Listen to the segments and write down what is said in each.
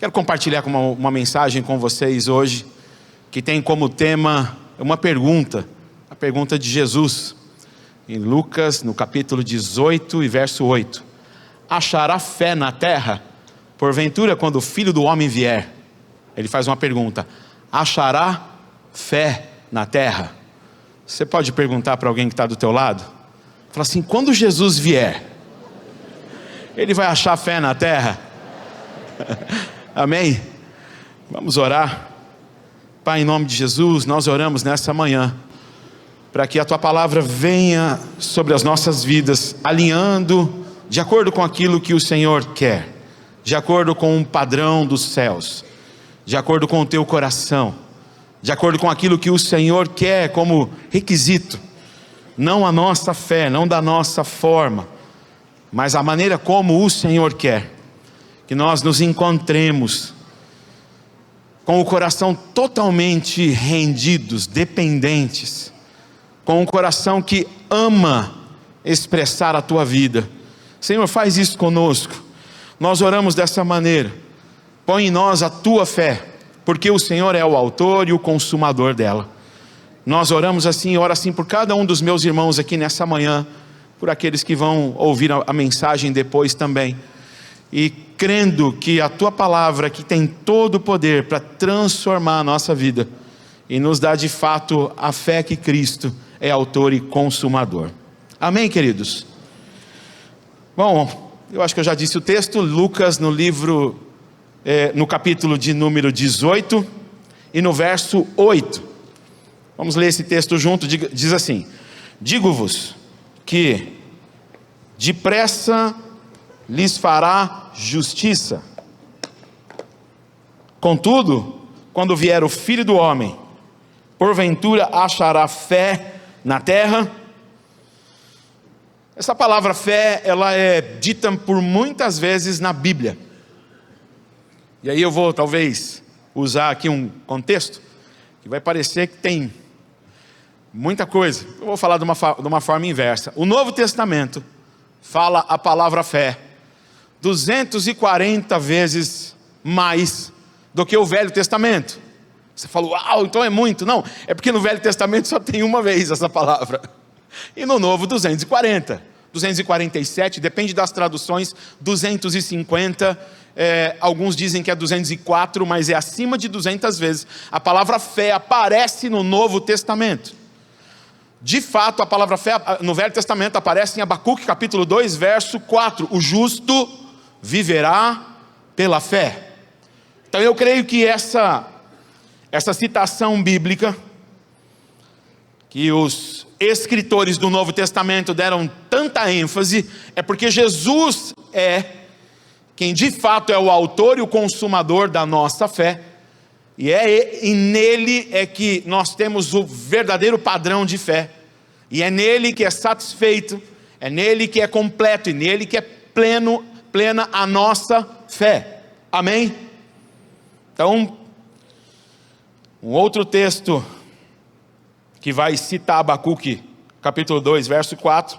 Quero compartilhar uma mensagem com vocês hoje, que tem como tema uma pergunta, a pergunta de Jesus, em Lucas, no capítulo 18 e verso 8. Achará fé na terra? Porventura, quando o Filho do Homem vier, ele faz uma pergunta: achará fé na terra? Você pode perguntar para alguém que está do teu lado? Fala assim: quando Jesus vier, ele vai achar fé na terra? Amém? Vamos orar. Pai, em nome de Jesus, nós oramos nessa manhã para que a Tua palavra venha sobre as nossas vidas, alinhando de acordo com aquilo que o Senhor quer, de acordo com o padrão dos céus, de acordo com o Teu coração, de acordo com aquilo que o Senhor quer como requisito, não a nossa fé, não da nossa forma, mas a maneira como o Senhor quer. Que nós nos encontremos com o coração totalmente rendidos, dependentes, com um coração que ama expressar a Tua vida. Senhor, faz isso conosco. Nós oramos dessa maneira. Põe em nós a Tua fé, porque o Senhor é o autor e o consumador dela. Nós oramos assim, oro assim por cada um dos meus irmãos aqui nessa manhã, por aqueles que vão ouvir a mensagem depois também. E crendo que a Tua palavra, que tem todo o poder para transformar a nossa vida e nos dar de fato a fé que Cristo é autor e consumador. Amém, queridos? Bom, eu acho que eu já disse o texto. Lucas, no livro, no capítulo de número 18 e no verso 8. Vamos ler esse texto junto. Diz assim: digo-vos que depressa lhes fará justiça. Contudo, quando vier o Filho do Homem, porventura achará fé na terra? Essa palavra fé, ela é dita por muitas vezes na Bíblia. E aí eu vou talvez usar aqui um contexto que vai parecer que tem muita coisa. Eu vou falar de uma forma inversa. O Novo Testamento fala a palavra fé 240 vezes mais do que o Velho Testamento. Você fala: uau, então é muito. Não, é porque no Velho Testamento só tem uma vez essa palavra. E no Novo 240, 247, depende das traduções, 250, alguns dizem que é 204, mas é acima de 200 vezes. A palavra fé aparece no Novo Testamento. De fato, a palavra fé no Velho Testamento aparece em Abacuque capítulo 2, verso 4. O justo viverá pela fé. Então eu creio que essa citação bíblica, que os escritores do Novo Testamento deram tanta ênfase, é porque Jesus é quem de fato é o autor e o consumador da nossa fé, e nele é que nós temos o verdadeiro padrão de fé, e é nele que é satisfeito, é nele que é completo, e nele que é plena a nossa fé. Amém? Então, um outro texto que vai citar Abacuque, capítulo 2, verso 4,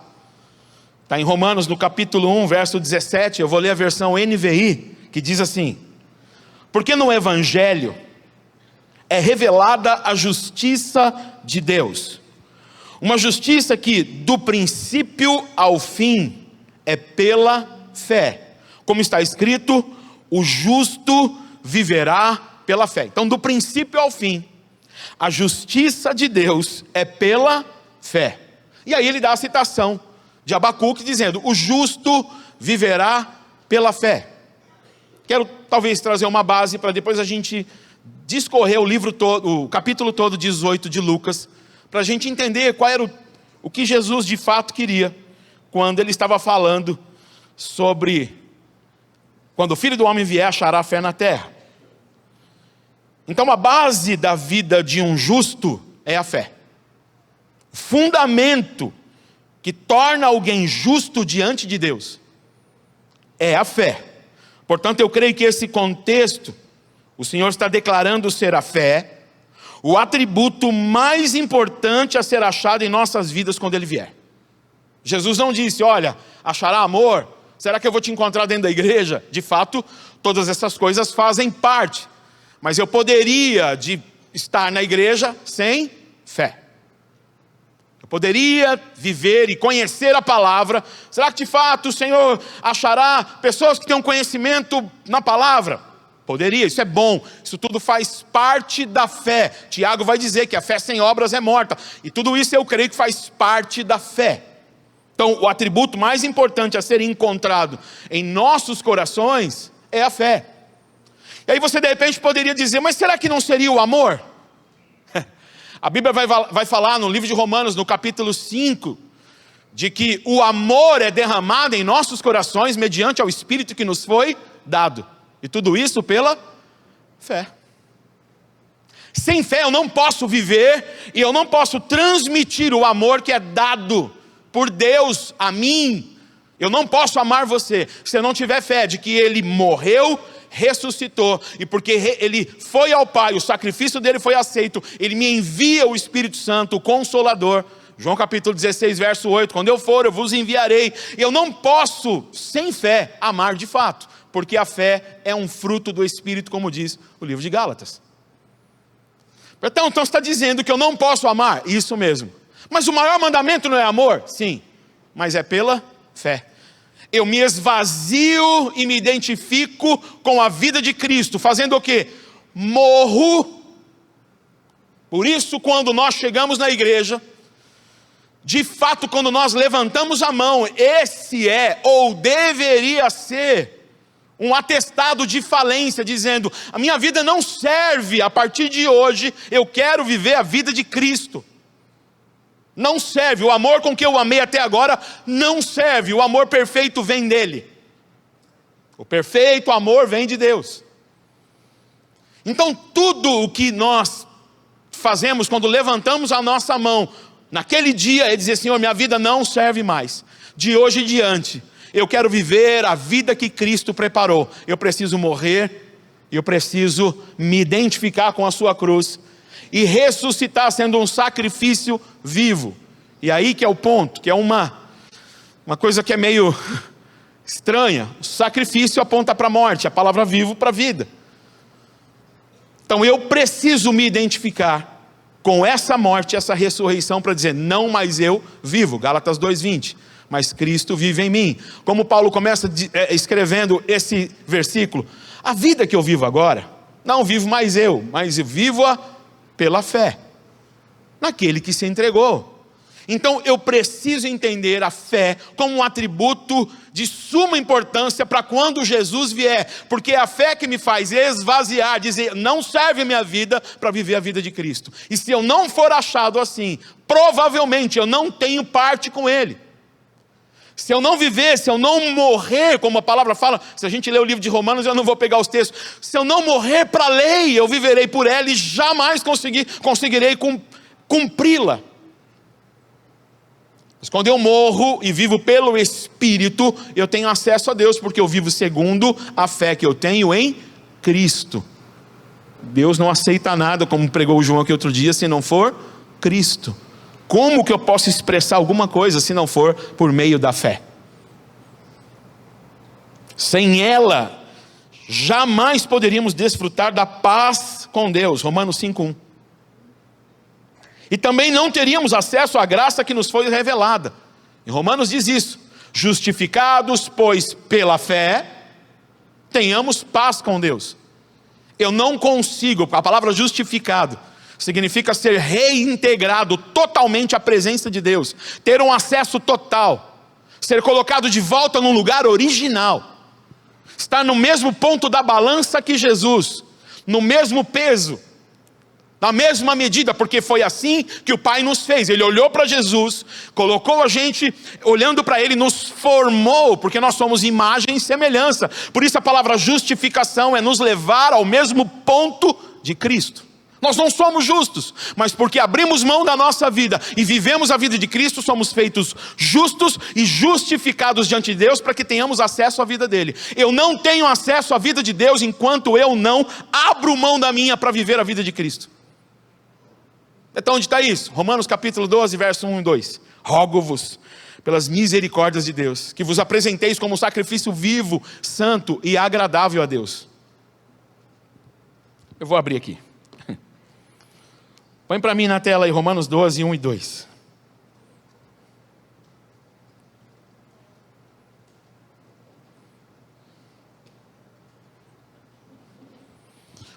está em Romanos, no capítulo 1, verso 17, eu vou ler a versão NVI, que diz assim: porque no Evangelho é revelada a justiça de Deus, uma justiça que do princípio ao fim é pela fé, como está escrito: o justo viverá pela fé. Então, do princípio ao fim, a justiça de Deus é pela fé. E aí ele dá a citação de Abacuque dizendo: o justo viverá pela fé. Quero talvez trazer uma base para depois a gente discorrer o livro todo, o capítulo todo 18 de Lucas, para a gente entender qual era o que Jesus de fato queria quando ele estava falando sobre quando o Filho do Homem vier, achará fé na terra. Então a base da vida de um justo é a fé. O fundamento que torna alguém justo diante de Deus é a fé. Portanto, eu creio que esse contexto, o Senhor está declarando ser a fé, o atributo mais importante a ser achado em nossas vidas quando Ele vier. Jesus não disse: olha, achará amor, Será que eu vou te encontrar dentro da igreja? De fato, todas essas coisas fazem parte. Mas eu poderia estar na igreja sem fé. Eu poderia viver e conhecer a palavra. Será que de fato o Senhor achará pessoas que tenham conhecimento na palavra? Poderia, isso é bom. Isso tudo faz parte da fé. Tiago vai dizer que a fé sem obras é morta. E tudo isso eu creio que faz parte da fé. Então, o atributo mais importante a ser encontrado em nossos corações é a fé. E aí você de repente poderia dizer, mas será que não seria o amor? A Bíblia vai falar no livro de Romanos, no capítulo 5, de que o amor é derramado em nossos corações mediante ao Espírito que nos foi dado. E tudo isso pela fé. Sem fé eu não posso viver e eu não posso transmitir o amor que é dado por Deus a mim. Eu não posso amar você se eu não tiver fé de que Ele morreu, ressuscitou, e porque Ele foi ao Pai, o sacrifício dele foi aceito, Ele me envia o Espírito Santo, o Consolador. João capítulo 16, verso 8, quando eu for, eu vos enviarei. E eu não posso, sem fé, amar de fato, porque a fé é um fruto do Espírito, como diz o livro de Gálatas. Então você está dizendo que eu não posso amar? Isso mesmo. Mas o maior mandamento não é amor? Sim, mas é pela fé. Eu me esvazio e me identifico com a vida de Cristo, fazendo o quê? Morro. Por isso, quando nós chegamos na igreja, de fato, quando nós levantamos a mão, esse é, ou deveria ser, um atestado de falência, dizendo, a minha vida não serve, a partir de hoje, eu quero viver a vida de Cristo. Não serve, o amor com que eu amei até agora não serve, o amor perfeito vem dele. O perfeito amor vem de Deus. Então tudo o que nós fazemos quando levantamos a nossa mão, naquele dia é dizer, Senhor, minha vida não serve mais. De hoje em diante, eu quero viver a vida que Cristo preparou. Eu preciso morrer, eu preciso me identificar com a sua cruz e ressuscitar sendo um sacrifício vivo. E aí que é o ponto, que é uma coisa que é meio estranha. O sacrifício aponta para a morte, a palavra vivo para a vida. Então eu preciso me identificar com essa morte, essa ressurreição, para dizer, não mais eu vivo, Gálatas 2:20, mas Cristo vive em mim. Como Paulo começa escrevendo esse versículo, a vida que eu vivo agora, não vivo mais eu, mas eu vivo-a pela fé, naquele que se entregou. Então eu preciso entender a fé como um atributo de suma importância para quando Jesus vier, porque é a fé que me faz esvaziar, dizer, não serve a minha vida para viver a vida de Cristo. E se eu não for achado assim, provavelmente eu não tenho parte com Ele. Se eu não viver, se eu não morrer, como a palavra fala, se a gente ler o livro de Romanos, eu não vou pegar os textos, se eu não morrer para a lei, eu viverei por ela e jamais conseguirei cumpri-la. Mas quando eu morro e vivo pelo Espírito, eu tenho acesso a Deus, porque eu vivo segundo a fé que eu tenho em Cristo. Deus não aceita nada, como pregou o João aqui outro dia, se não for Cristo. Como que eu posso expressar alguma coisa se não for por meio da fé? Sem ela, jamais poderíamos desfrutar da paz com Deus. Romanos 5:1. E também não teríamos acesso à graça que nos foi revelada. Em Romanos diz isso. Justificados, pois, pela fé, tenhamos paz com Deus. Eu não consigo, a palavra justificado significa ser reintegrado totalmente à presença de Deus, ter um acesso total, ser colocado de volta num lugar original, estar no mesmo ponto da balança que Jesus, no mesmo peso, na mesma medida, porque foi assim que o Pai nos fez. Ele olhou para Jesus, colocou a gente, olhando para Ele, nos formou, porque nós somos imagem e semelhança. Por isso a palavra justificação é nos levar ao mesmo ponto de Cristo. Nós não somos justos, mas porque abrimos mão da nossa vida e vivemos a vida de Cristo, somos feitos justos e justificados diante de Deus para que tenhamos acesso à vida dele. Eu não tenho acesso à vida de Deus enquanto eu não abro mão da minha para viver a vida de Cristo. Então onde está isso? Romanos capítulo 12, verso 1 e 2. Rogo-vos, pelas misericórdias de Deus, que vos apresenteis como sacrifício vivo, santo e agradável a Deus. Eu vou abrir aqui. Põe para mim na tela aí Romanos 12, 1 e 2.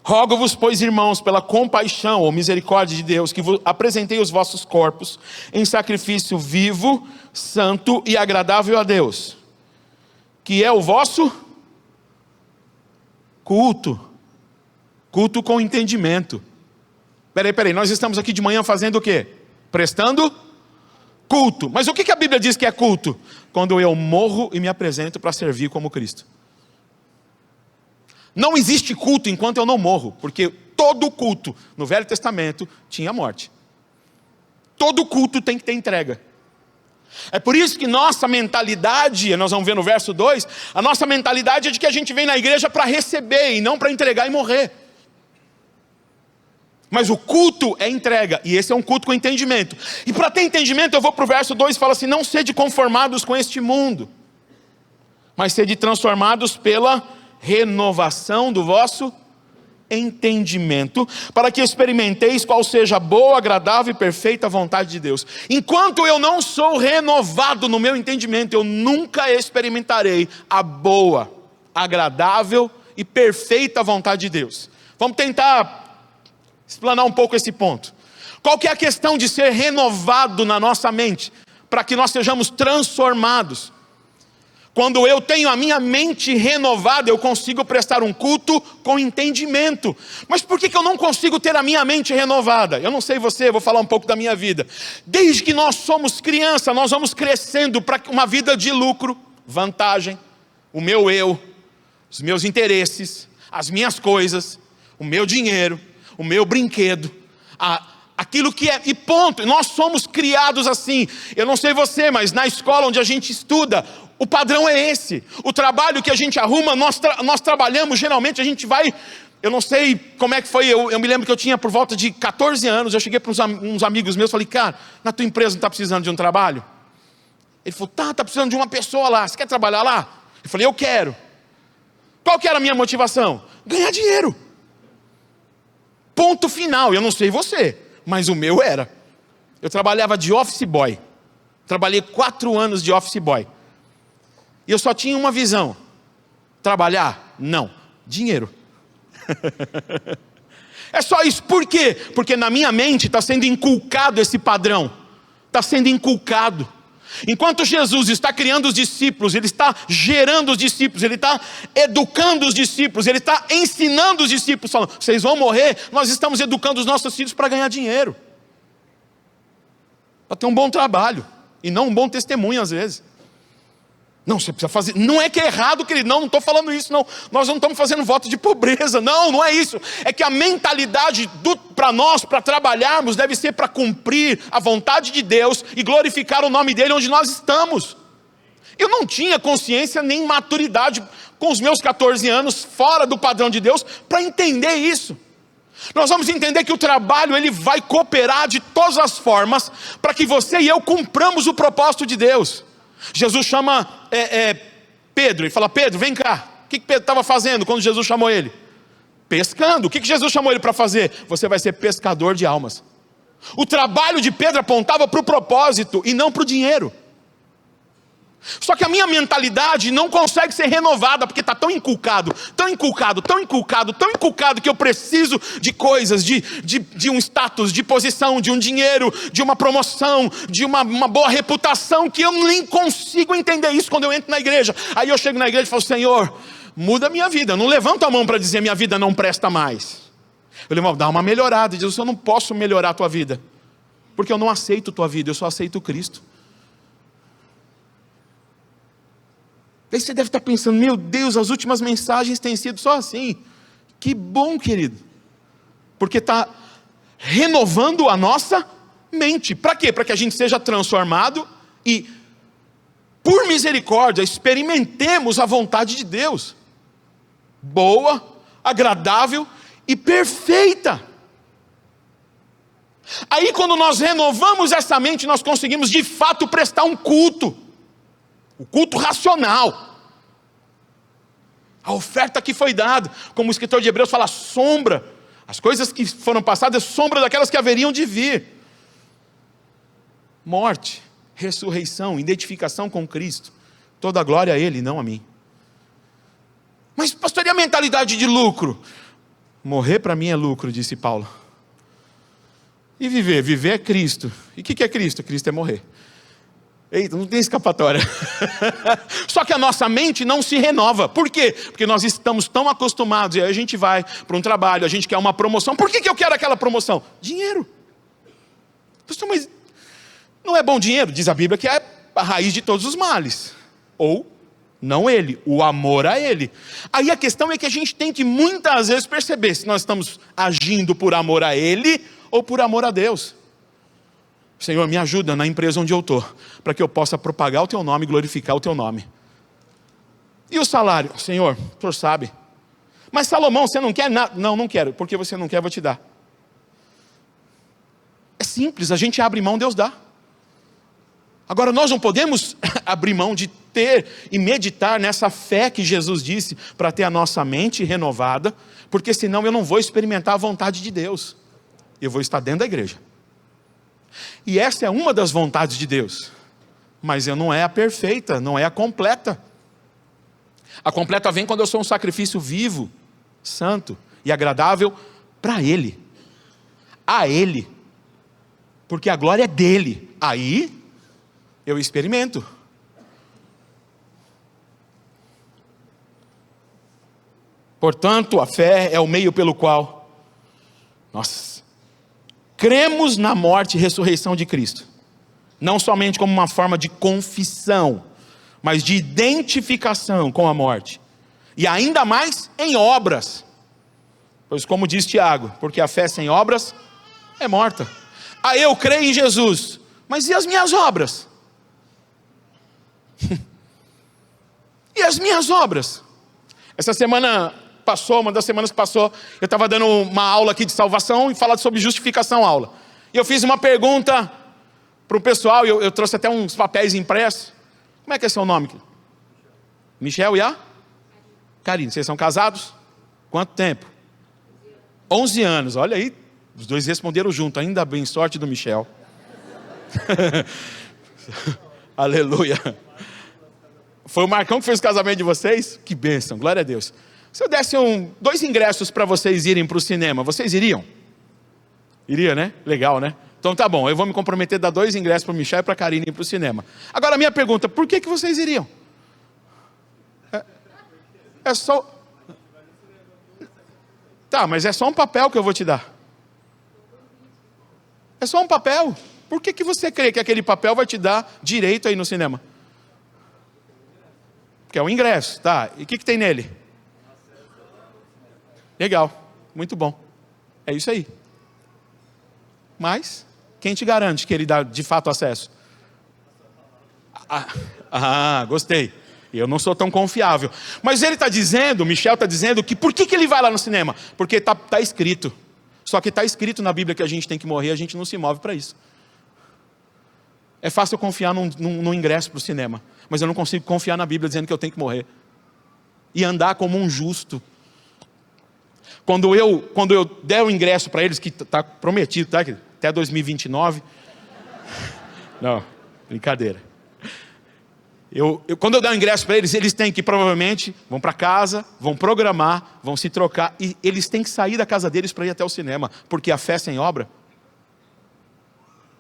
Rogo-vos, pois, irmãos, pela compaixão ou misericórdia de Deus, que vos apresentei os vossos corpos em sacrifício vivo, santo e agradável a Deus, que é o vosso culto. Culto com entendimento. Peraí, nós estamos aqui de manhã fazendo o quê? Prestando culto. Mas o que a Bíblia diz que é culto? Quando eu morro e me apresento para servir como Cristo. Não existe culto enquanto eu não morro, porque todo culto no Velho Testamento tinha morte. Todo culto tem que ter entrega. É por isso que nossa mentalidade, nós vamos ver no verso 2, a nossa mentalidade é de que a gente vem na igreja para receber e não para entregar e morrer. Mas o culto é entrega, e esse é um culto com entendimento. E para ter entendimento eu vou para o verso 2 e falo assim: não sede conformados com este mundo, mas sede transformados pela renovação do vosso entendimento, para que experimenteis qual seja a boa, agradável e perfeita vontade de Deus. Enquanto eu não sou renovado no meu entendimento, eu nunca experimentarei a boa, agradável e perfeita vontade de Deus. Vamos tentar explanar um pouco esse ponto. Qual que é a questão de ser renovado na nossa mente, para que nós sejamos transformados? Quando eu tenho a minha mente renovada, eu consigo prestar um culto com entendimento. Mas por que eu não consigo ter a minha mente renovada? Eu não sei você, eu vou falar um pouco da minha vida. Desde que nós somos criança, nós vamos crescendo para uma vida de lucro, vantagem, o meu eu, os meus interesses, as minhas coisas, o meu dinheiro, o meu brinquedo, aquilo que é, e ponto. Nós somos criados assim. Eu não sei você, mas na escola onde a gente estuda, o padrão é esse. O trabalho que a gente arruma, nós trabalhamos, geralmente a gente vai, eu não sei como é que foi, eu me lembro que eu tinha por volta de 14 anos, eu cheguei para uns amigos meus, falei: cara, na tua empresa não está precisando de um trabalho? Ele falou: tá precisando de uma pessoa lá, você quer trabalhar lá? Eu falei: eu quero. Qual que era a minha motivação? Ganhar dinheiro. Ponto final. Eu não sei você, mas o meu era. Eu trabalhava de office boy. Trabalhei 4 anos de office boy. E eu só tinha uma visão: trabalhar? Não, dinheiro. É só isso. Por quê? Porque na minha mente está sendo inculcado esse padrão. Está sendo inculcado. Enquanto Jesus está criando os discípulos, Ele está gerando os discípulos, Ele está educando os discípulos, Ele está ensinando os discípulos, falando: vocês vão morrer, nós estamos educando os nossos filhos para ganhar dinheiro, para ter um bom trabalho, e não um bom testemunho às vezes. Não, você precisa fazer. Não é que é errado, querido. Não estou falando isso, não. Nós não estamos fazendo voto de pobreza. Não é isso. É que a mentalidade para nós, para trabalharmos, deve ser para cumprir a vontade de Deus e glorificar o nome dEle onde nós estamos. Eu não tinha consciência nem maturidade com os meus 14 anos, fora do padrão de Deus, para entender isso. Nós vamos entender que o trabalho, ele vai cooperar de todas as formas para que você e eu cumpramos o propósito de Deus. Jesus chama Pedro e fala: Pedro, vem cá. O que Pedro estava fazendo quando Jesus chamou ele? Pescando. O que Jesus chamou ele para fazer? Você vai ser pescador de almas. O trabalho de Pedro apontava para o propósito e não para o dinheiro. Só que a minha mentalidade não consegue ser renovada, porque está tão inculcado, que eu preciso de coisas, de um status, de posição, de um dinheiro, de uma promoção, de uma boa reputação, que eu nem consigo entender isso quando eu entro na igreja. Aí eu chego na igreja e falo: Senhor, muda a minha vida. Eu não levanto a mão para dizer: minha vida não presta mais. Eu levanto: dá uma melhorada. E diz: eu não posso melhorar a tua vida, porque eu não aceito a tua vida, eu só aceito Cristo. Aí você deve estar pensando: meu Deus, as últimas mensagens têm sido só assim. Que bom, querido, porque está renovando a nossa mente. Para quê? Para que a gente seja transformado e, por misericórdia, experimentemos a vontade de Deus, boa, agradável e perfeita. Aí quando nós renovamos essa mente, nós conseguimos de fato prestar um culto. O culto racional. A oferta que foi dada, como o escritor de Hebreus fala, sombra. As coisas que foram passadas, sombra daquelas que haveriam de vir. Morte, ressurreição, identificação com Cristo. Toda a glória a Ele, não a mim. Mas pastor, e a mentalidade de lucro? Morrer para mim é lucro, disse Paulo. E viver? Viver é Cristo. E o que é Cristo? Cristo é morrer. Eita, não tem escapatória. Só que a nossa mente não se renova. Por quê? Porque nós estamos tão acostumados. E aí a gente vai para um trabalho, a gente quer uma promoção. Por que eu quero aquela promoção? Dinheiro. Pastor, mas não é bom dinheiro? Diz a Bíblia que é a raiz de todos os males. Ou, não ele, o amor a ele. Aí a questão é que a gente tem que muitas vezes perceber se nós estamos agindo por amor a ele ou por amor a Deus. Senhor, me ajuda na empresa onde eu estou, para que eu possa propagar o teu nome e glorificar o teu nome. E o salário? Senhor, o senhor sabe. Mas Salomão, você não quer nada? Não, não quero. Porque você não quer, eu vou te dar. É simples, a gente abre mão, Deus dá. Agora nós não podemos abrir mão de ter e meditar nessa fé que Jesus disse, para ter a nossa mente renovada, porque senão eu não vou experimentar a vontade de Deus. Eu vou estar dentro da igreja. E essa é uma das vontades de Deus. Mas não é a perfeita, não é a completa. A completa vem quando eu sou um sacrifício vivo, santo e agradável para Ele. A Ele. Porque a glória é dEle. Aí eu experimento. Portanto, a fé é o meio pelo qual nós cremos na morte e ressurreição de Cristo. Não somente como uma forma de confissão, mas de identificação com a morte. E ainda mais em obras. Pois como diz Tiago, porque a fé sem obras é morta. Ah, eu creio em Jesus, mas e as minhas obras? E as minhas obras? Essa semana passou, uma das semanas que passou, eu estava dando uma aula aqui de salvação e falando sobre justificação aula. E eu fiz uma pergunta para o pessoal, eu trouxe até uns papéis impressos. Como é que é seu nome? Michel e a? Karine. Vocês são casados? Quanto tempo? 11 anos, olha aí, os dois responderam junto, ainda bem, sorte do Michel. Aleluia. Foi o Marcão que fez o casamento de vocês? Que bênção, glória a Deus. Se eu desse 2 ingressos para vocês irem para o cinema, vocês iriam? Iria, né? Legal, né? Então tá bom, eu vou me comprometer a dar 2 ingressos para o Michel e para a Karine ir para o cinema. Agora a minha pergunta, por que vocês iriam? É só... Tá, mas é só um papel que eu vou te dar. É só um papel. Por que você crê que aquele papel vai te dar direito aí no cinema? Porque é um ingresso, tá? E o que tem nele? Legal, muito bom. É isso aí. Mas, quem te garante que ele dá de fato acesso? Gostei. Eu não sou tão confiável. Mas ele está dizendo, o Michel está dizendo, que por que ele vai lá no cinema? Porque está escrito. Só que está escrito na Bíblia que a gente tem que morrer, a gente não se move para isso. É fácil confiar num ingresso para o cinema, mas eu não consigo confiar na Bíblia dizendo que eu tenho que morrer. E andar como um justo. Quando eu der o ingresso para eles, que está prometido, tá? Até 2029. Não, brincadeira. Quando eu der o ingresso para eles, eles têm que provavelmente, vão para casa, vão programar, vão se trocar, e eles têm que sair da casa deles para ir até o cinema, porque a fé sem obra.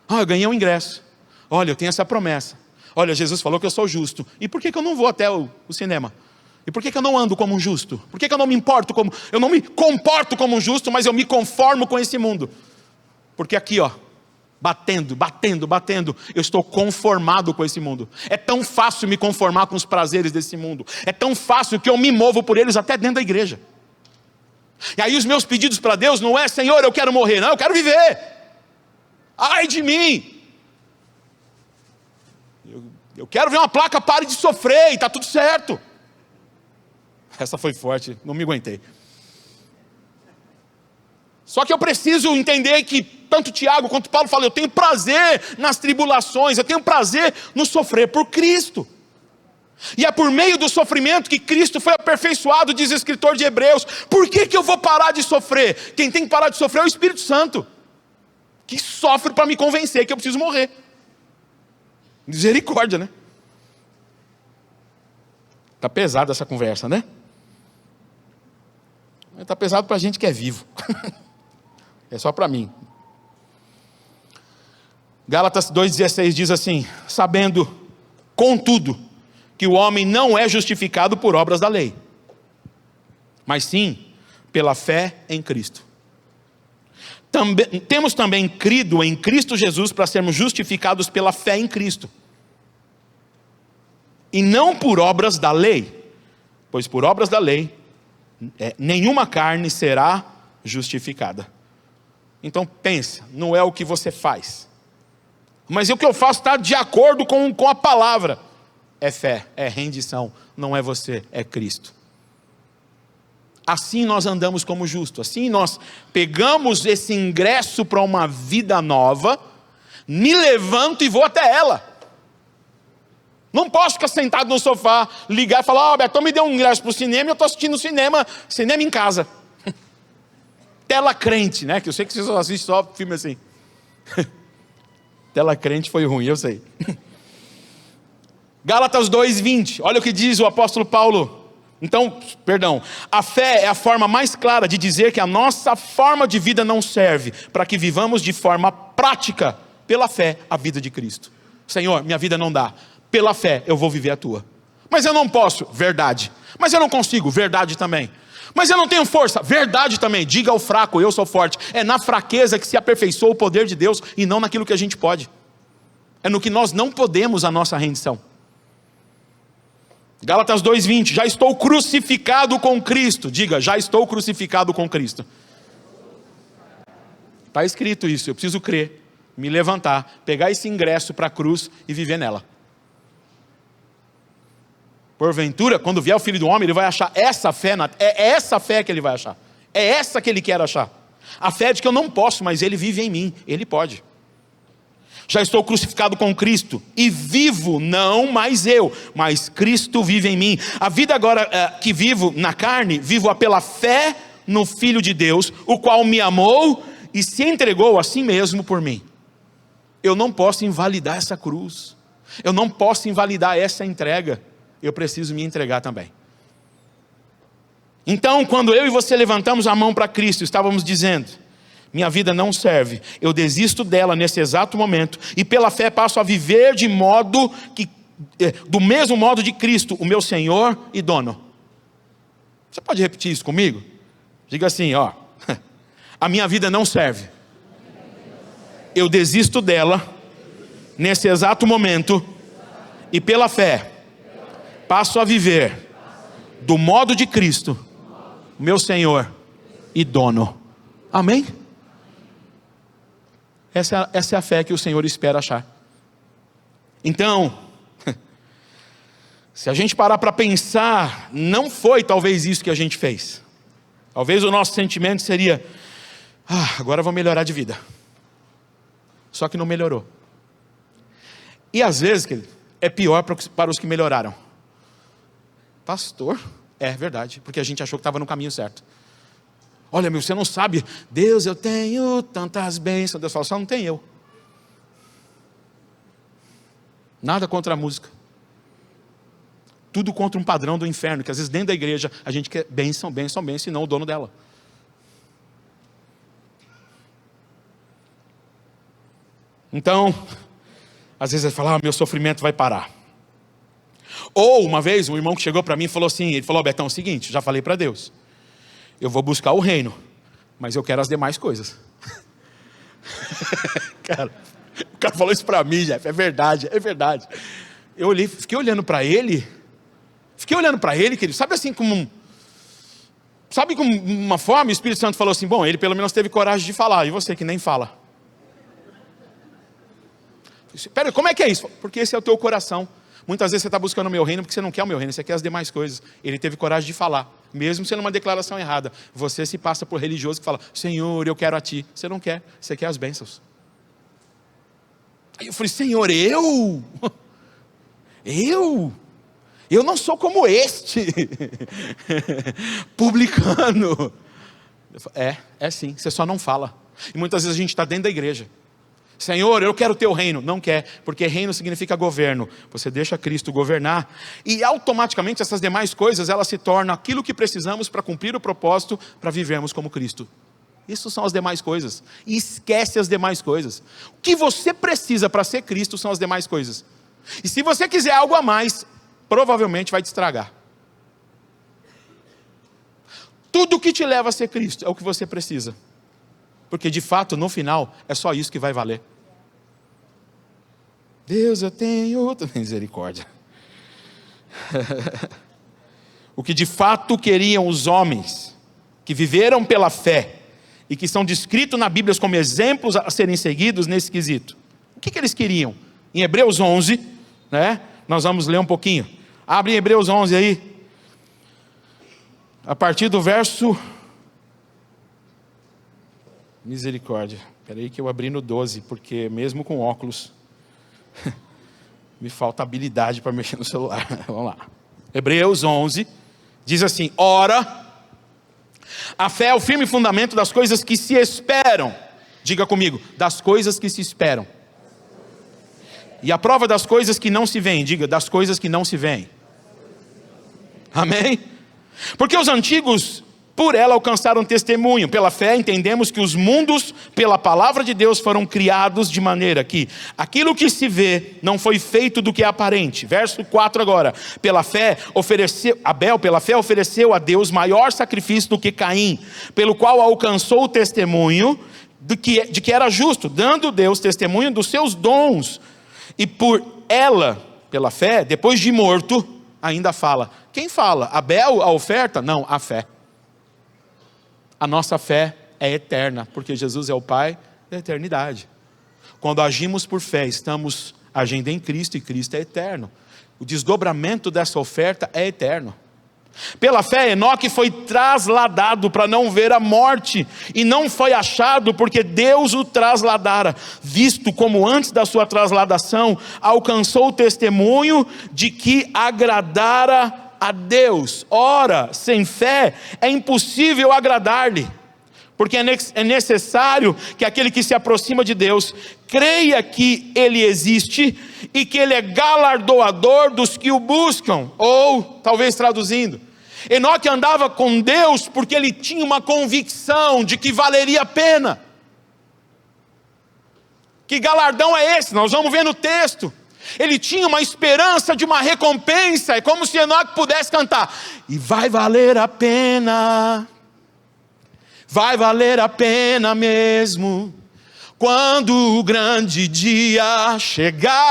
Eu ganhei um ingresso. Olha, eu tenho essa promessa. Olha, Jesus falou que eu sou justo. E por que eu não vou até o cinema? E por que eu não ando como um justo? Por que eu não me importo como... Eu não me comporto como um justo, mas eu me conformo com esse mundo? Porque aqui, batendo, eu estou conformado com esse mundo. É tão fácil me conformar com os prazeres desse mundo. É tão fácil que eu me movo por eles até dentro da igreja. E aí os meus pedidos para Deus não é, Senhor, eu quero morrer. Não, eu quero viver. Ai de mim. Eu quero ver uma placa, pare de sofrer, e está tudo certo. Essa foi forte, não me aguentei. Só que eu preciso entender que tanto Tiago quanto Paulo falam, eu tenho prazer nas tribulações, eu tenho prazer no sofrer por Cristo. E é por meio do sofrimento que Cristo foi aperfeiçoado, diz o escritor de Hebreus. Por que eu vou parar de sofrer? Quem tem que parar de sofrer é o Espírito Santo, que sofre para me convencer que eu preciso morrer. Misericórdia, né? Está pesada essa conversa, né? Está pesado para a gente que é vivo. É só para mim. Gálatas 2,16 diz assim: sabendo, contudo, que o homem não é justificado por obras da lei, mas sim pela fé em Cristo. Temos também crido em Cristo Jesus para sermos justificados pela fé em Cristo, e não por obras da lei, pois por obras da lei nenhuma carne será justificada. Então pensa, não é o que você faz, mas o que eu faço está de acordo com a palavra. É fé, é rendição, não é você, é Cristo. Assim nós andamos como justos, assim nós pegamos esse ingresso para uma vida nova, me levanto e vou até ela. Não posso ficar sentado no sofá, ligar e falar, Betão me deu um ingresso para o cinema e eu estou assistindo cinema em casa. Tela crente, né? Que eu sei que vocês assistem só filme assim. Tela crente foi ruim, eu sei. Gálatas 2,20, olha o que diz o apóstolo Paulo. Então, a fé é a forma mais clara de dizer que a nossa forma de vida não serve para que vivamos de forma prática, pela fé, a vida de Cristo. Senhor, minha vida não dá, pela fé eu vou viver a tua. Mas eu não posso, verdade. Mas eu não consigo, verdade também. Mas eu não tenho força, verdade também. Diga ao fraco, eu sou forte. É na fraqueza que se aperfeiçoa o poder de Deus e não naquilo que a gente pode. É no que nós não podemos a nossa rendição. Gálatas 2,20, já estou crucificado com Cristo. Diga, já estou crucificado com Cristo. Está escrito isso, eu preciso crer, me levantar, pegar esse ingresso para a cruz e viver nela. Porventura, quando vier o Filho do Homem, ele vai achar essa fé, é essa fé que ele vai achar. É essa que ele quer achar. A fé de que eu não posso, mas ele vive em mim, ele pode. Já estou crucificado com Cristo, e vivo não mais eu, mas Cristo vive em mim. A vida agora que vivo na carne, vivo-a pela fé no Filho de Deus, o qual me amou e se entregou a si mesmo por mim. Eu não posso invalidar essa cruz, eu não posso invalidar essa entrega, eu preciso me entregar também. Então, quando eu e você levantamos a mão para Cristo, estávamos dizendo, minha vida não serve, eu desisto dela nesse exato momento, e pela fé passo a viver do mesmo modo de Cristo, o meu Senhor e dono. Você pode repetir isso comigo? Diga assim, a minha vida não serve, eu desisto dela nesse exato momento, e pela fé passo a viver do modo de Cristo, meu Senhor e dono. Amém? Essa é a fé que o Senhor espera achar. Então, se a gente parar para pensar, não foi talvez isso que a gente fez. Talvez o nosso sentimento seria, agora eu vou melhorar de vida. Só que não melhorou. E às vezes, querido, é pior para os que melhoraram. Pastor, é verdade, porque a gente achou que estava no caminho certo. Olha, você não sabe, Deus, eu tenho tantas bênçãos. Deus fala, só não tem eu. Nada contra a música. Tudo contra um padrão do inferno, que às vezes dentro da igreja a gente quer bênção, bênção, bênção, e não o dono dela. Então, às vezes ele fala, meu sofrimento vai parar. Ou uma vez um irmão que chegou para mim e falou assim, ele falou, Betão, é o seguinte, já falei para Deus, eu vou buscar o reino, mas eu quero as demais coisas. Cara, o cara falou isso para mim, Jeff, é verdade, é verdade. Eu olhei, fiquei olhando para ele, querido, sabe assim como uma forma, o Espírito Santo falou assim, bom, ele pelo menos teve coragem de falar, e você que nem fala. Espera, como é que é isso? Porque esse é o teu coração. Muitas vezes você está buscando o meu reino porque você não quer o meu reino, você quer as demais coisas. Ele teve coragem de falar, mesmo sendo uma declaração errada. Você se passa por religioso que fala, Senhor, eu quero a ti. Você não quer, você quer as bênçãos. Aí eu falei, Senhor, eu não sou como este publicano. É sim, você só não fala. E muitas vezes a gente está dentro da igreja. Senhor, eu quero o teu reino. Não quer, porque reino significa governo. Você deixa Cristo governar e automaticamente essas demais coisas, elas se tornam aquilo que precisamos para cumprir o propósito, para vivermos como Cristo. Isso são as demais coisas. E esquece as demais coisas. O que você precisa para ser Cristo são as demais coisas. E se você quiser algo a mais, provavelmente vai te estragar. Tudo que te leva a ser Cristo é o que você precisa. Porque de fato, no final, é só isso que vai valer. Deus, eu tenho misericórdia. O que de fato queriam os homens, que viveram pela fé, e que são descritos na Bíblia como exemplos a serem seguidos nesse quesito. O que eles queriam? Em Hebreus 11, né? Nós vamos ler um pouquinho. Abre em Hebreus 11 aí. A partir do verso... Misericórdia. Espera aí que eu abri no 12, porque mesmo com óculos, me falta habilidade para mexer no celular. Vamos lá. Hebreus 11, diz assim, ora, a fé é o firme fundamento das coisas que se esperam. Diga comigo, das coisas que se esperam. E a prova das coisas que não se veem. Diga, das coisas que não se veem. Amém? Porque os antigos, por ela alcançaram testemunho. Pela fé entendemos que os mundos, pela palavra de Deus, foram criados de maneira que aquilo que se vê não foi feito do que é aparente. Verso 4 agora. Abel, pela fé, ofereceu a Deus maior sacrifício do que Caim, pelo qual alcançou o testemunho de que era justo, dando Deus testemunho dos seus dons. E por ela, pela fé, depois de morto, ainda fala. Quem fala? Abel, a oferta? Não, a fé. A nossa fé é eterna, porque Jesus é o Pai da eternidade. Quando agimos por fé, estamos agindo em Cristo e Cristo é eterno. O desdobramento dessa oferta é eterno. Pela fé, Enoque foi trasladado para não ver a morte, e não foi achado porque Deus o trasladara, visto como antes da sua trasladação, alcançou o testemunho de que agradara a Deus. Ora, sem fé é impossível agradar-lhe, porque é necessário que aquele que se aproxima de Deus creia que Ele existe e que Ele é galardoador dos que o buscam. Ou, talvez traduzindo, Enoque andava com Deus porque ele tinha uma convicção de que valeria a pena. Que galardão é esse? Nós vamos ver no texto. Ele tinha uma esperança de uma recompensa. É como se Enoque pudesse cantar: e vai valer a pena, vai valer a pena mesmo, quando o grande dia chegar.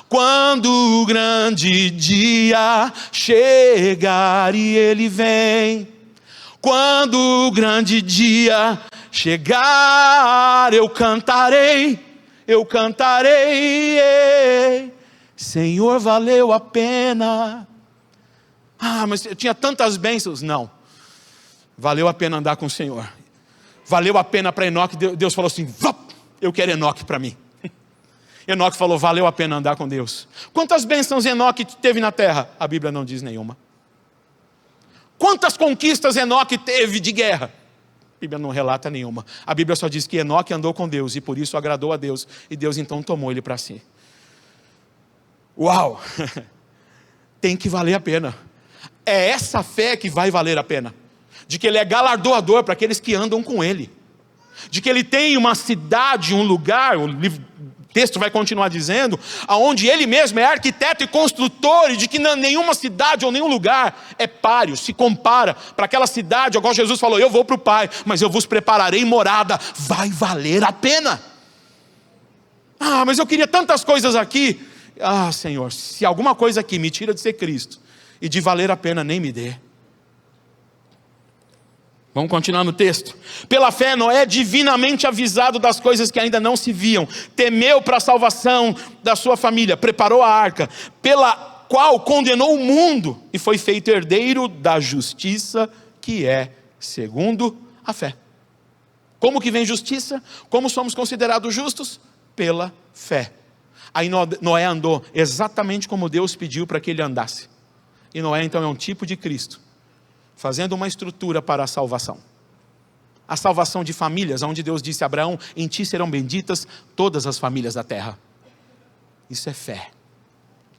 Quando o grande dia chegar e ele vem. Quando o grande dia chegar, eu cantarei, Senhor, valeu a pena. Ah, mas eu tinha tantas bênçãos. Não, valeu a pena andar com o Senhor. Valeu a pena para Enoque. Deus falou assim: eu quero Enoque para mim. Enoque falou: valeu a pena andar com Deus. Quantas bênçãos Enoque teve na terra? A Bíblia não diz nenhuma. Quantas conquistas Enoque teve de guerra? A Bíblia não relata nenhuma. A Bíblia só diz que Enoque andou com Deus e por isso agradou a Deus. E Deus então tomou ele para si. Uau! Tem que valer a pena. É essa fé que vai valer a pena. De que Ele é galardoador para aqueles que andam com Ele. De que Ele tem uma cidade, um lugar, o texto vai continuar dizendo, aonde Ele mesmo é arquiteto e construtor, e de que nenhuma cidade ou nenhum lugar é páreo, se compara para aquela cidade, igual Jesus falou: eu vou para o Pai, mas eu vos prepararei morada. Vai valer a pena. Ah, mas eu queria tantas coisas aqui. Ah, Senhor, se alguma coisa aqui me tira de ser Cristo e de valer a pena, nem me dê. Vamos continuar no texto. Pela fé, Noé, divinamente avisado das coisas que ainda não se viam, temeu para a salvação da sua família, preparou a arca, pela qual condenou o mundo e foi feito herdeiro da justiça, que é segundo a fé. Como que vem justiça? Como somos considerados justos? Pela fé. Aí Noé andou exatamente como Deus pediu para que ele andasse. E Noé então é um tipo de Cristo, fazendo uma estrutura para a salvação. A salvação de famílias, onde Deus disse a Abraão: em ti serão benditas todas as famílias da terra. Isso é fé.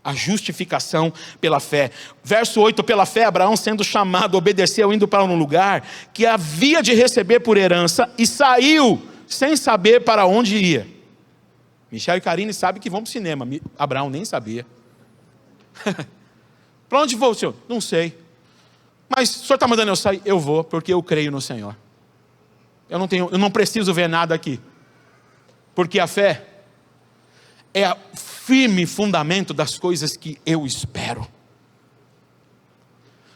A justificação pela fé. Verso 8, pela fé Abraão, sendo chamado, obedeceu, indo para um lugar que havia de receber por herança, e saiu sem saber para onde ia. Michel e Karine sabem que vão para o cinema. Abraão nem sabia. Para onde vou, senhor? Não sei. Mas o senhor está mandando eu sair? Eu vou, porque eu creio no Senhor. Eu não preciso ver nada aqui. Porque a fé é o firme fundamento das coisas que eu espero.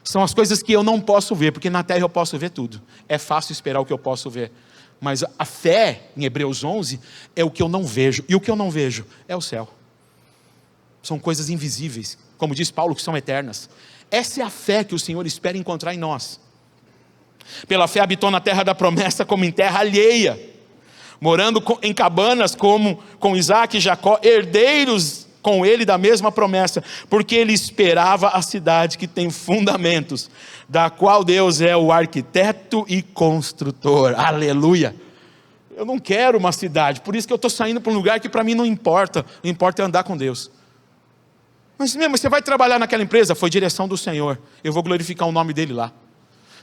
São as coisas que eu não posso ver, porque na terra eu posso ver tudo. É fácil esperar o que eu posso ver. Mas a fé, em Hebreus 11, é o que eu não vejo. E o que eu não vejo é o céu. São coisas invisíveis, como diz Paulo, que são eternas. Essa é a fé que o Senhor espera encontrar em nós. Pela fé habitou na terra da promessa como em terra alheia, morando em cabanas como com Isaac e Jacó, herdeiros com ele da mesma promessa, porque ele esperava a cidade que tem fundamentos, da qual Deus é o arquiteto e construtor. Aleluia! Eu não quero uma cidade, por isso que eu estou saindo para um lugar que para mim não importa. O que importa é andar com Deus. Mas você vai trabalhar naquela empresa? Foi direção do Senhor, eu vou glorificar o nome dele lá.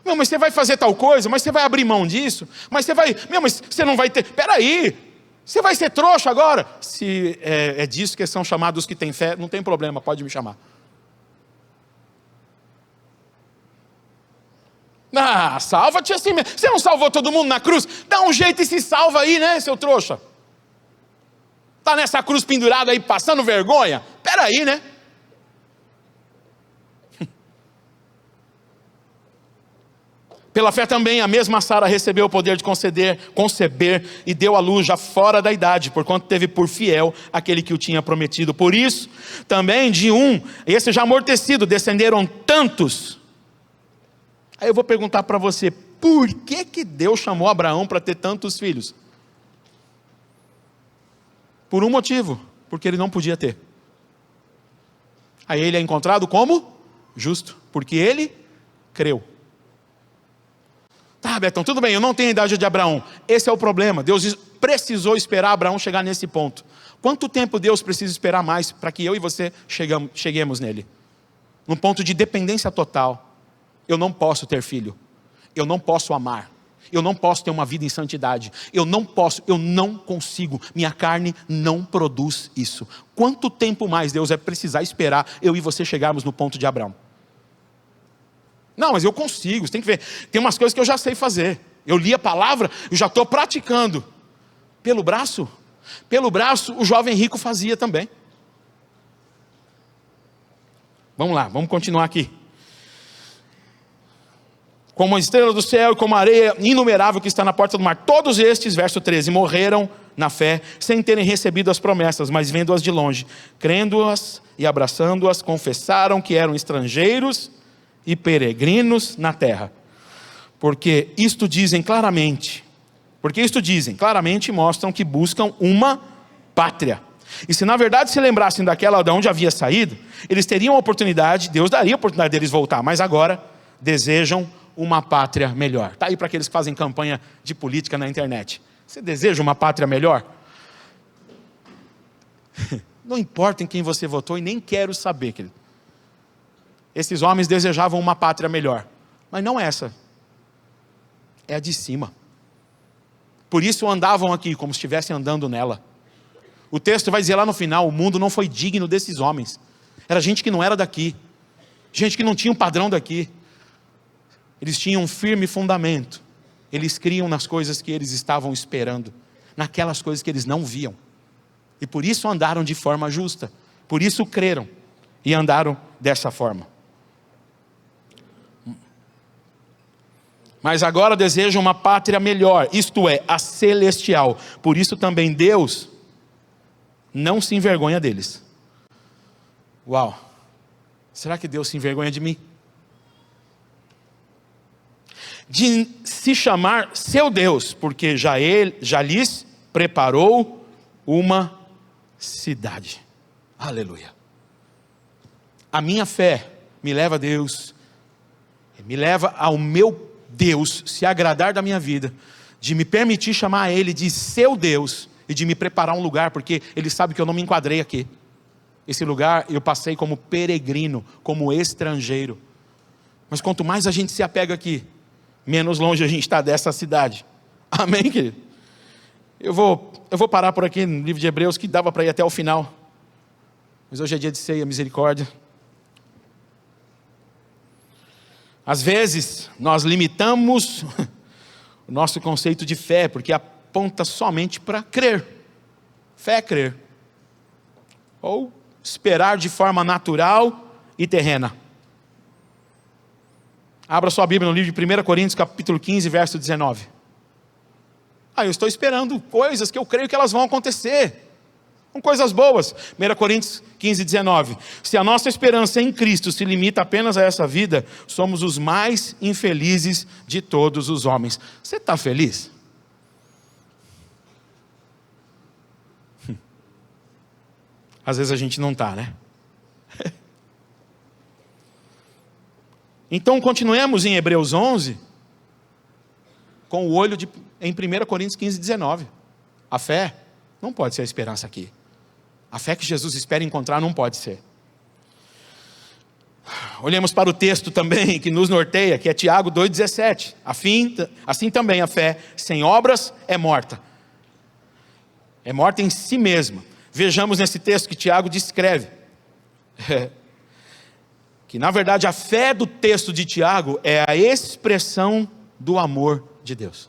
Meu, mas você vai fazer tal coisa? Mas você vai abrir mão disso? Mas você vai... mas você não vai ter... Peraí, você vai ser trouxa agora? Se é disso que são chamados os que têm fé, não tem problema, pode me chamar. Ah, salva-te assim mesmo. Você não salvou todo mundo na cruz? Dá um jeito e se salva aí, né, seu trouxa? Está nessa cruz pendurado aí, passando vergonha? Peraí, né? Pela fé também a mesma Sara recebeu o poder de conceber e deu à luz já fora da idade, porquanto teve por fiel aquele que o tinha prometido. Por isso, também de esse já amortecido, descenderam tantos. Aí eu vou perguntar para você, por que Deus chamou Abraão para ter tantos filhos? Por um motivo, porque ele não podia ter. Aí ele é encontrado como justo, porque ele creu. Tá, Betão, tudo bem, eu não tenho a idade de Abraão. Esse é o problema. Deus precisou esperar Abraão chegar nesse ponto. Quanto tempo Deus precisa esperar mais para que eu e você cheguemos nele? Num ponto de dependência total. Eu não posso ter filho. Eu não posso amar. Eu não posso ter uma vida em santidade. Eu não consigo. Minha carne não produz isso. Quanto tempo mais Deus vai precisar esperar eu e você chegarmos no ponto de Abraão? Não, mas eu consigo, você tem que ver. Tem umas coisas que eu já sei fazer. Eu li a palavra, eu já estou praticando. Pelo braço? Pelo braço o jovem rico fazia também. Vamos lá, vamos continuar aqui. Como a estrela do céu e como a areia inumerável que está na porta do mar. Todos estes, verso 13, morreram na fé, sem terem recebido as promessas, mas vendo-as de longe, crendo-as e abraçando-as, confessaram que eram estrangeiros e peregrinos na terra. Porque isto dizem claramente mostram que buscam uma pátria. E se na verdade se lembrassem daquela de onde havia saído, eles teriam a oportunidade, Deus daria a oportunidade deles voltar, mas agora desejam uma pátria melhor. Está aí para aqueles que fazem campanha de política na internet. Você deseja uma pátria melhor? Não importa em quem você votou e nem quero saber, querido. Esses homens desejavam uma pátria melhor, mas não essa, é a de cima. Por isso andavam aqui como se estivessem andando nela. O texto vai dizer lá no final, o mundo não foi digno desses homens. Era gente que não era daqui, gente que não tinha um padrão daqui. Eles tinham um firme fundamento. Eles criam nas coisas que eles estavam esperando, naquelas coisas que eles não viam. E por isso andaram de forma justa, por isso creram e andaram dessa forma. mas agora desejam uma pátria melhor, isto é, a celestial. Por isso também Deus não se envergonha deles. Uau! Será que Deus se envergonha de mim? De se chamar seu Deus, porque já lhes preparou uma cidade. Aleluia. A minha fé me leva a Deus, me leva ao meu Deus se agradar da minha vida, de me permitir chamar a Ele de seu Deus e de me preparar um lugar, porque Ele sabe que eu não me enquadrei aqui. Esse lugar eu passei como peregrino, como estrangeiro. Mas quanto mais a gente se apega aqui, menos longe a gente está dessa cidade. Amém, querido? Eu vou parar por aqui no livro de Hebreus, que dava para ir até o final. Mas hoje é dia de ceia, misericórdia. Às vezes, nós limitamos o nosso conceito de fé, porque aponta somente para crer. Fé é crer. Ou esperar de forma natural e terrena. Abra sua Bíblia no livro de 1 Coríntios, capítulo 15, verso 19. Eu estou esperando coisas que eu creio que elas vão acontecer. São coisas boas. 1 Coríntios 15, 19. Se a nossa esperança em Cristo se limita apenas a essa vida, somos os mais infelizes de todos os homens. Você está feliz? Às vezes a gente não está, né? Então continuemos em Hebreus 11, com o olho em 1 Coríntios 15, 19. A fé não pode ser a esperança aqui. A fé que Jesus espera encontrar não pode ser. Olhemos para o texto também que nos norteia, que é Tiago 2,17. Assim também a fé sem obras é morta. É morta em si mesma. Vejamos nesse texto que Tiago descreve. Que na verdade a fé do texto de Tiago é a expressão do amor de Deus.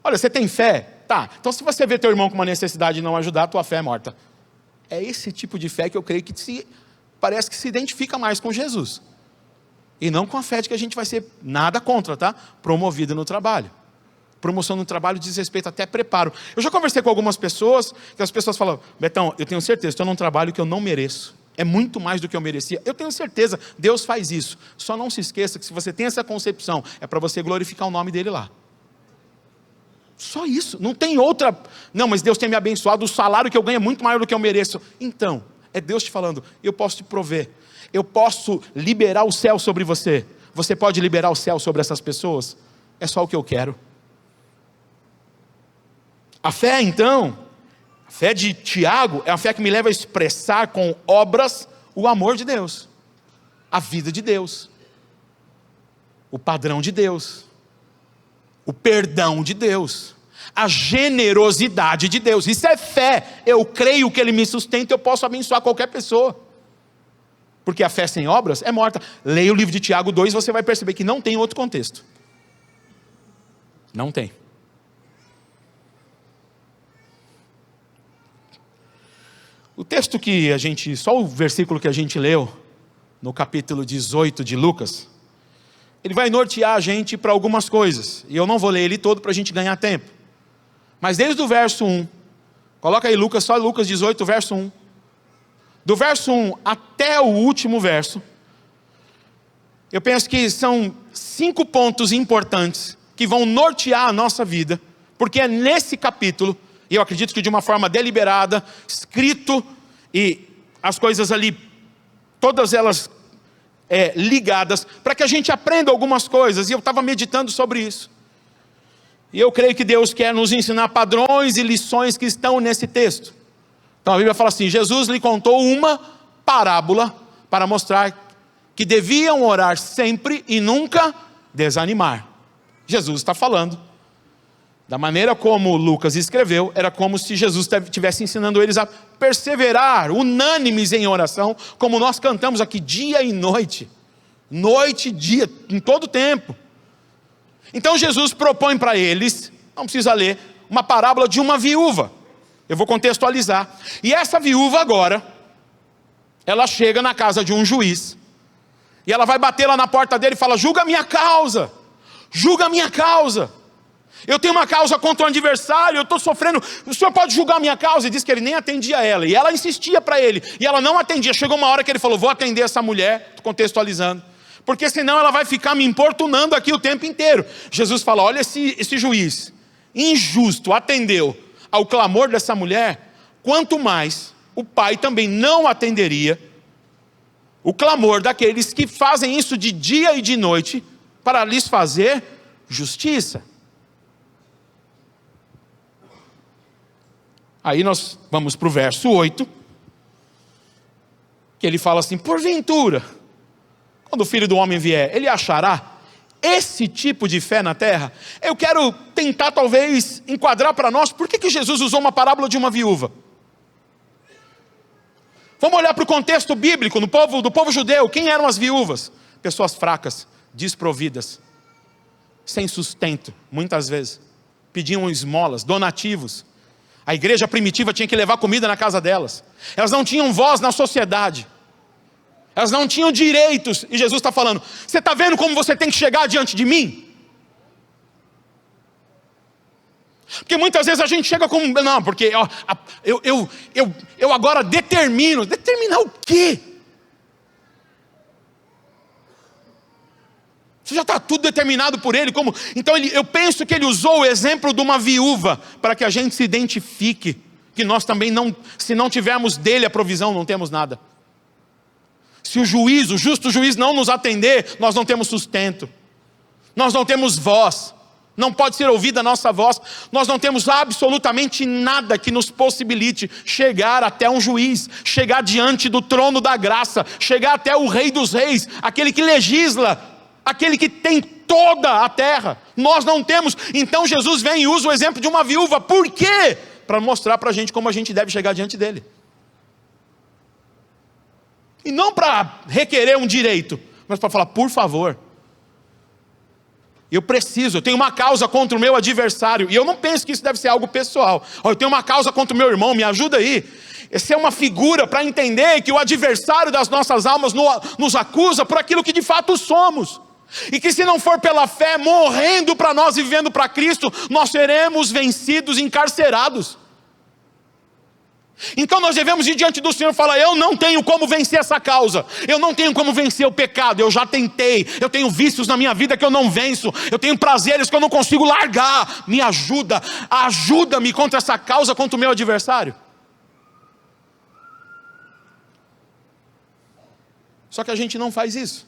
Olha, você tem fé? Tá, então se você vê teu irmão com uma necessidade de não ajudar, tua fé é morta. É esse tipo de fé que eu creio que parece que se identifica mais com Jesus. E não com a fé de que a gente vai ser nada contra, tá? Promovido no trabalho. Promoção no trabalho diz respeito até preparo. Eu já conversei com algumas pessoas, que as pessoas falam, Betão, eu tenho certeza, estou num trabalho que eu não mereço. É muito mais do que eu merecia. Eu tenho certeza, Deus faz isso. Só não se esqueça que se você tem essa concepção, é para você glorificar o nome dele lá. Só isso, não tem outra. Não, mas Deus tem me abençoado, o salário que eu ganho é muito maior do que eu mereço. Então, é Deus te falando, eu posso te prover. Eu posso liberar o céu sobre você. Você pode liberar o céu sobre essas pessoas? É só o que eu quero. A fé então, a fé de Tiago é a fé que me leva a expressar com obras o amor de Deus, a vida de Deus, o padrão de Deus, o perdão de Deus, a generosidade de Deus. Isso é fé. Eu creio que Ele me sustenta, eu posso abençoar qualquer pessoa. Porque a fé sem obras é morta. Leia o livro de Tiago 2, você vai perceber que não tem outro contexto. Não tem. O texto que só o versículo que a gente leu, no capítulo 18 de Lucas, ele vai nortear a gente para algumas coisas. E eu não vou ler ele todo para a gente ganhar tempo. Mas desde o verso 1, coloca aí Lucas, só Lucas 18, verso 1. Do verso 1 até o último verso, eu penso que são 5 pontos importantes que vão nortear a nossa vida, porque é nesse capítulo, e eu acredito que de uma forma deliberada, escrito, e as coisas ali, todas elas ligadas, para que a gente aprenda algumas coisas, e eu estava meditando sobre isso. E eu creio que Deus quer nos ensinar padrões e lições que estão nesse texto. Então a Bíblia fala assim, Jesus lhe contou uma parábola para mostrar que deviam orar sempre e nunca desanimar. Jesus está falando. Da maneira como Lucas escreveu, era como se Jesus estivesse ensinando eles a perseverar, unânimes em oração, como nós cantamos aqui dia e noite. Noite e dia, em todo tempo. Então Jesus propõe para eles, não precisa ler, uma parábola de uma viúva. Eu vou contextualizar. E essa viúva agora, ela chega na casa de um juiz, e ela vai bater lá na porta dele e fala, julga a minha causa. julga a minha causa. Eu tenho uma causa contra um adversário, eu estou sofrendo, o senhor pode julgar a minha causa? E disse que ele nem atendia ela, e ela insistia para ele, e ela não atendia. Chegou uma hora que ele falou, vou atender essa mulher, contextualizando, porque senão ela vai ficar me importunando aqui o tempo inteiro. Jesus fala, olha esse juiz, injusto, atendeu ao clamor dessa mulher, quanto mais o Pai também não atenderia o clamor daqueles que fazem isso de dia e de noite, para lhes fazer justiça. Aí nós vamos para o verso 8, que ele fala assim, porventura, quando o Filho do Homem vier, ele achará esse tipo de fé na terra? Eu quero tentar talvez enquadrar para nós, por que Jesus usou uma parábola de uma viúva? Vamos olhar para o contexto bíblico, do povo judeu. Quem eram as viúvas? Pessoas fracas, desprovidas, sem sustento, muitas vezes. Pediam esmolas, donativos. A igreja primitiva tinha que levar comida na casa delas. Elas não tinham voz na sociedade. Elas não tinham direitos. E Jesus está falando, você está vendo como você tem que chegar diante de mim? Porque muitas vezes a gente chega com, não, porque ó, eu agora determino. Determinar o quê? Isso já está tudo determinado por ele. Então eu penso que ele usou o exemplo de uma viúva, para que a gente se identifique, que nós também não, se não tivermos dele a provisão, não temos nada. Se o justo juiz não nos atender, nós não temos sustento, nós não temos voz, não pode ser ouvida a nossa voz, nós não temos absolutamente nada que nos possibilite chegar até um juiz, chegar diante do trono da graça, chegar até o Rei dos Reis, aquele que legisla, aquele que tem toda a terra. Nós não temos. Então Jesus vem e usa o exemplo de uma viúva. Por quê? Para mostrar para a gente como a gente deve chegar diante dele. E não para requerer um direito, mas para falar, por favor, eu tenho uma causa contra o meu adversário. E eu não penso que isso deve ser algo pessoal. Eu tenho uma causa contra o meu irmão, me ajuda aí. Essa é uma figura para entender que o adversário das nossas almas nos acusa por aquilo que de fato somos. E que se não for pela fé, morrendo para nós e vivendo para Cristo, nós seremos vencidos, encarcerados. Então nós devemos ir diante do Senhor e falar, eu não tenho como vencer essa causa, eu não tenho como vencer o pecado, eu já tentei, eu tenho vícios na minha vida que eu não venço, eu tenho prazeres que eu não consigo largar, me ajuda-me contra essa causa, contra o meu adversário. Só que a gente não faz isso.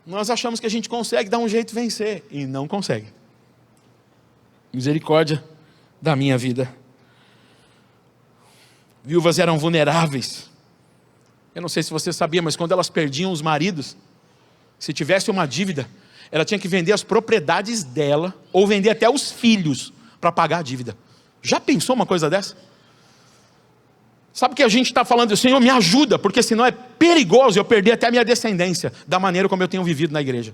Nós achamos que a gente consegue dar um jeito de vencer, e não consegue. Misericórdia da minha vida. Viúvas eram vulneráveis. Eu não sei se você sabia, mas quando elas perdiam os maridos, se tivesse uma dívida, ela tinha que vender as propriedades dela, ou vender até os filhos, para pagar a dívida. Já pensou uma coisa dessa? Sabe que a gente está falando, Senhor, me ajuda, porque senão é perigoso eu perder até a minha descendência, da maneira como eu tenho vivido na igreja.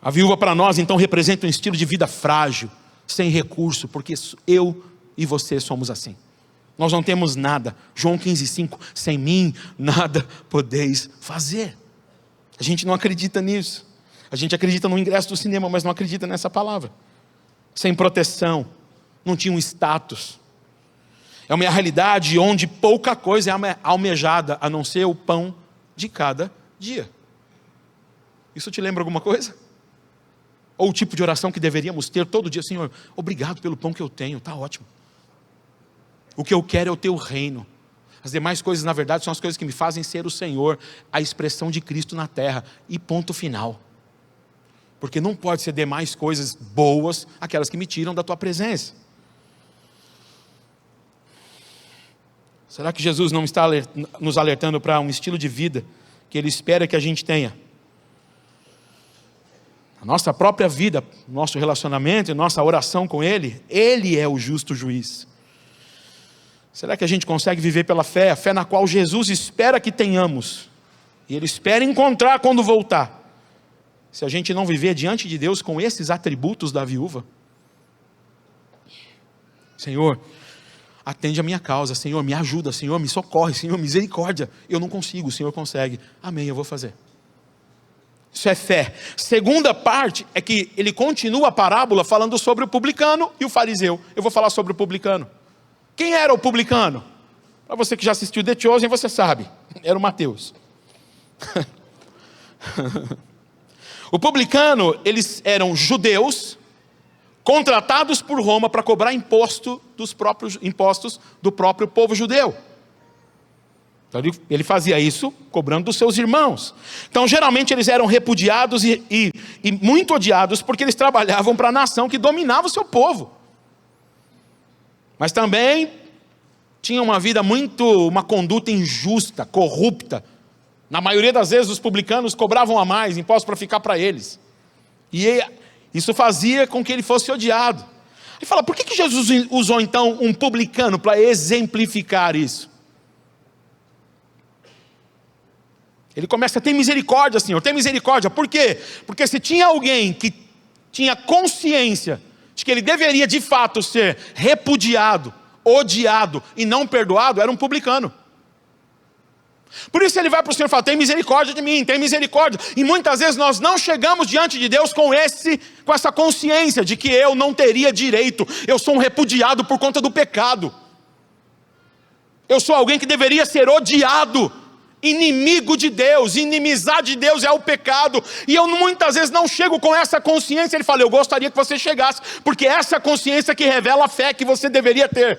A viúva para nós então representa um estilo de vida frágil, sem recurso, porque eu e você somos assim. Nós não temos nada. João 15,5, sem mim nada podeis fazer. A gente não acredita nisso. A gente acredita no ingresso do cinema, mas não acredita nessa palavra. Sem proteção, não tinha um status. É uma realidade onde pouca coisa é almejada, a não ser o pão de cada dia. Isso te lembra alguma coisa? Ou o tipo de oração que deveríamos ter todo dia, Senhor, obrigado pelo pão que eu tenho, está ótimo. O que eu quero é o teu reino. As demais coisas, na verdade, são as coisas que me fazem ser o Senhor, a expressão de Cristo na terra, e ponto final. Porque não pode ser demais coisas boas, aquelas que me tiram da tua presença. Será que Jesus não está nos alertando para um estilo de vida que Ele espera que a gente tenha? A nossa própria vida, nosso relacionamento, nossa oração com Ele, Ele é o justo juiz. Será que a gente consegue viver pela fé, a fé na qual Jesus espera que tenhamos, e Ele espera encontrar quando voltar? Se a gente não viver diante de Deus com esses atributos da viúva, Senhor, atende a minha causa, Senhor, me ajuda, Senhor, me socorre, Senhor, misericórdia. Eu não consigo, o Senhor consegue. Amém, eu vou fazer. Isso é fé. Segunda parte é que ele continua a parábola falando sobre o publicano e o fariseu. Eu vou falar sobre o publicano. Quem era o publicano? Para você que já assistiu The Chosen, você sabe. Era o Mateus. O publicano, eles eram judeus contratados por Roma para cobrar impostos do próprio povo judeu. Então ele fazia isso cobrando dos seus irmãos. Então geralmente eles eram repudiados e muito odiados porque eles trabalhavam para a nação que dominava o seu povo. Mas também tinham uma conduta injusta, corrupta. Na maioria das vezes os publicanos cobravam a mais impostos para ficar para eles. E isso fazia com que ele fosse odiado. Ele fala, por que Jesus usou então um publicano para exemplificar isso? Ele começa, tem misericórdia, Senhor, tem misericórdia. Por quê? Porque se tinha alguém que tinha consciência de que ele deveria de fato ser repudiado, odiado e não perdoado, era um publicano. Por isso ele vai para o Senhor e fala, tem misericórdia de mim, tem misericórdia. E muitas vezes nós não chegamos diante de Deus com essa consciência de que eu não teria direito, eu sou um repudiado por conta do pecado. Eu sou alguém que deveria ser odiado, inimigo de Deus, inimizade de Deus é o pecado. E eu muitas vezes não chego com essa consciência. Ele fala, eu gostaria que você chegasse, porque essa consciência que revela a fé que você deveria ter.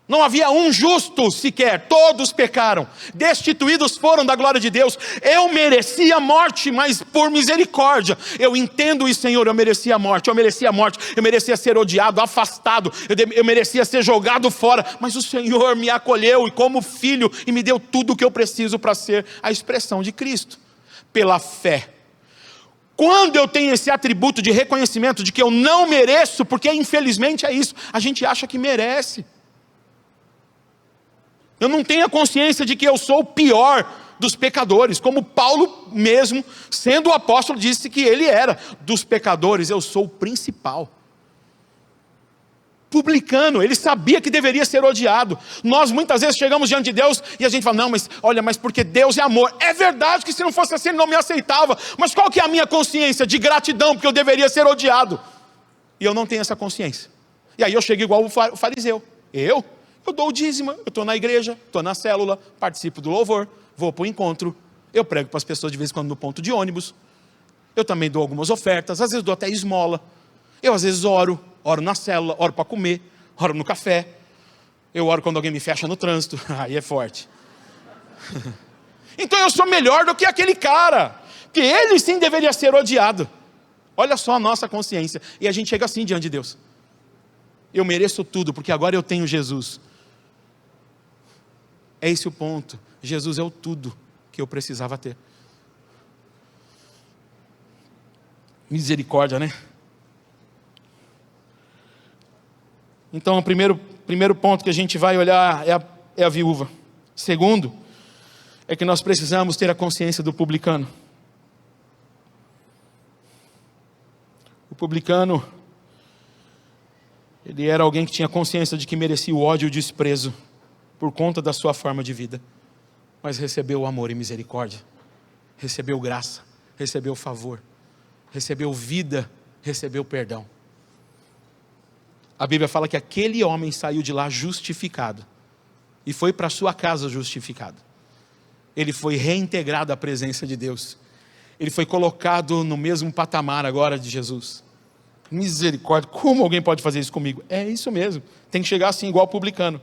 Não havia um justo sequer, todos pecaram, destituídos foram da glória de Deus. Eu merecia morte, mas por misericórdia, eu entendo isso, Senhor, eu merecia morte, eu merecia ser odiado, afastado, eu merecia ser jogado fora, mas o Senhor me acolheu e como filho, e me deu tudo o que eu preciso para ser a expressão de Cristo, pela fé. Quando eu tenho esse atributo de reconhecimento de que eu não mereço, porque infelizmente é isso, a gente acha que merece. Eu não tenho a consciência de que eu sou o pior dos pecadores, como Paulo mesmo, sendo o apóstolo, disse que ele era. Dos pecadores, eu sou o principal. Publicano, ele sabia que deveria ser odiado. Nós muitas vezes chegamos diante de Deus e a gente fala, não, mas olha, mas porque Deus é amor. É verdade que se não fosse assim ele não me aceitava, mas qual que é a minha consciência de gratidão, porque eu deveria ser odiado? E eu não tenho essa consciência. E aí eu chego igual o fariseu. Eu dou o dízimo, eu estou na igreja, estou na célula, participo do louvor, vou para o encontro, eu prego para as pessoas de vez em quando no ponto de ônibus, eu também dou algumas ofertas, às vezes dou até esmola, eu às vezes oro na célula, oro para comer, oro no café, eu oro quando alguém me fecha no trânsito, aí é forte. Então eu sou melhor do que aquele cara, que ele sim deveria ser odiado. Olha só a nossa consciência, e a gente chega assim diante de Deus. Eu mereço tudo, porque agora eu tenho Jesus. É esse o ponto. Jesus é o tudo que eu precisava ter. Misericórdia, né? Então, o primeiro ponto que a gente vai olhar é a viúva. Segundo, é que nós precisamos ter a consciência do publicano. O publicano, ele era alguém que tinha consciência de que merecia o ódio e o desprezo por conta da sua forma de vida, mas recebeu amor e misericórdia, recebeu graça, recebeu favor, recebeu vida, recebeu perdão. A Bíblia fala que aquele homem saiu de lá justificado e foi para sua casa justificado. Ele foi reintegrado à presença de Deus. Ele foi colocado no mesmo patamar agora de Jesus. Misericórdia, como alguém pode fazer isso comigo? É isso mesmo, tem que chegar assim igual publicano.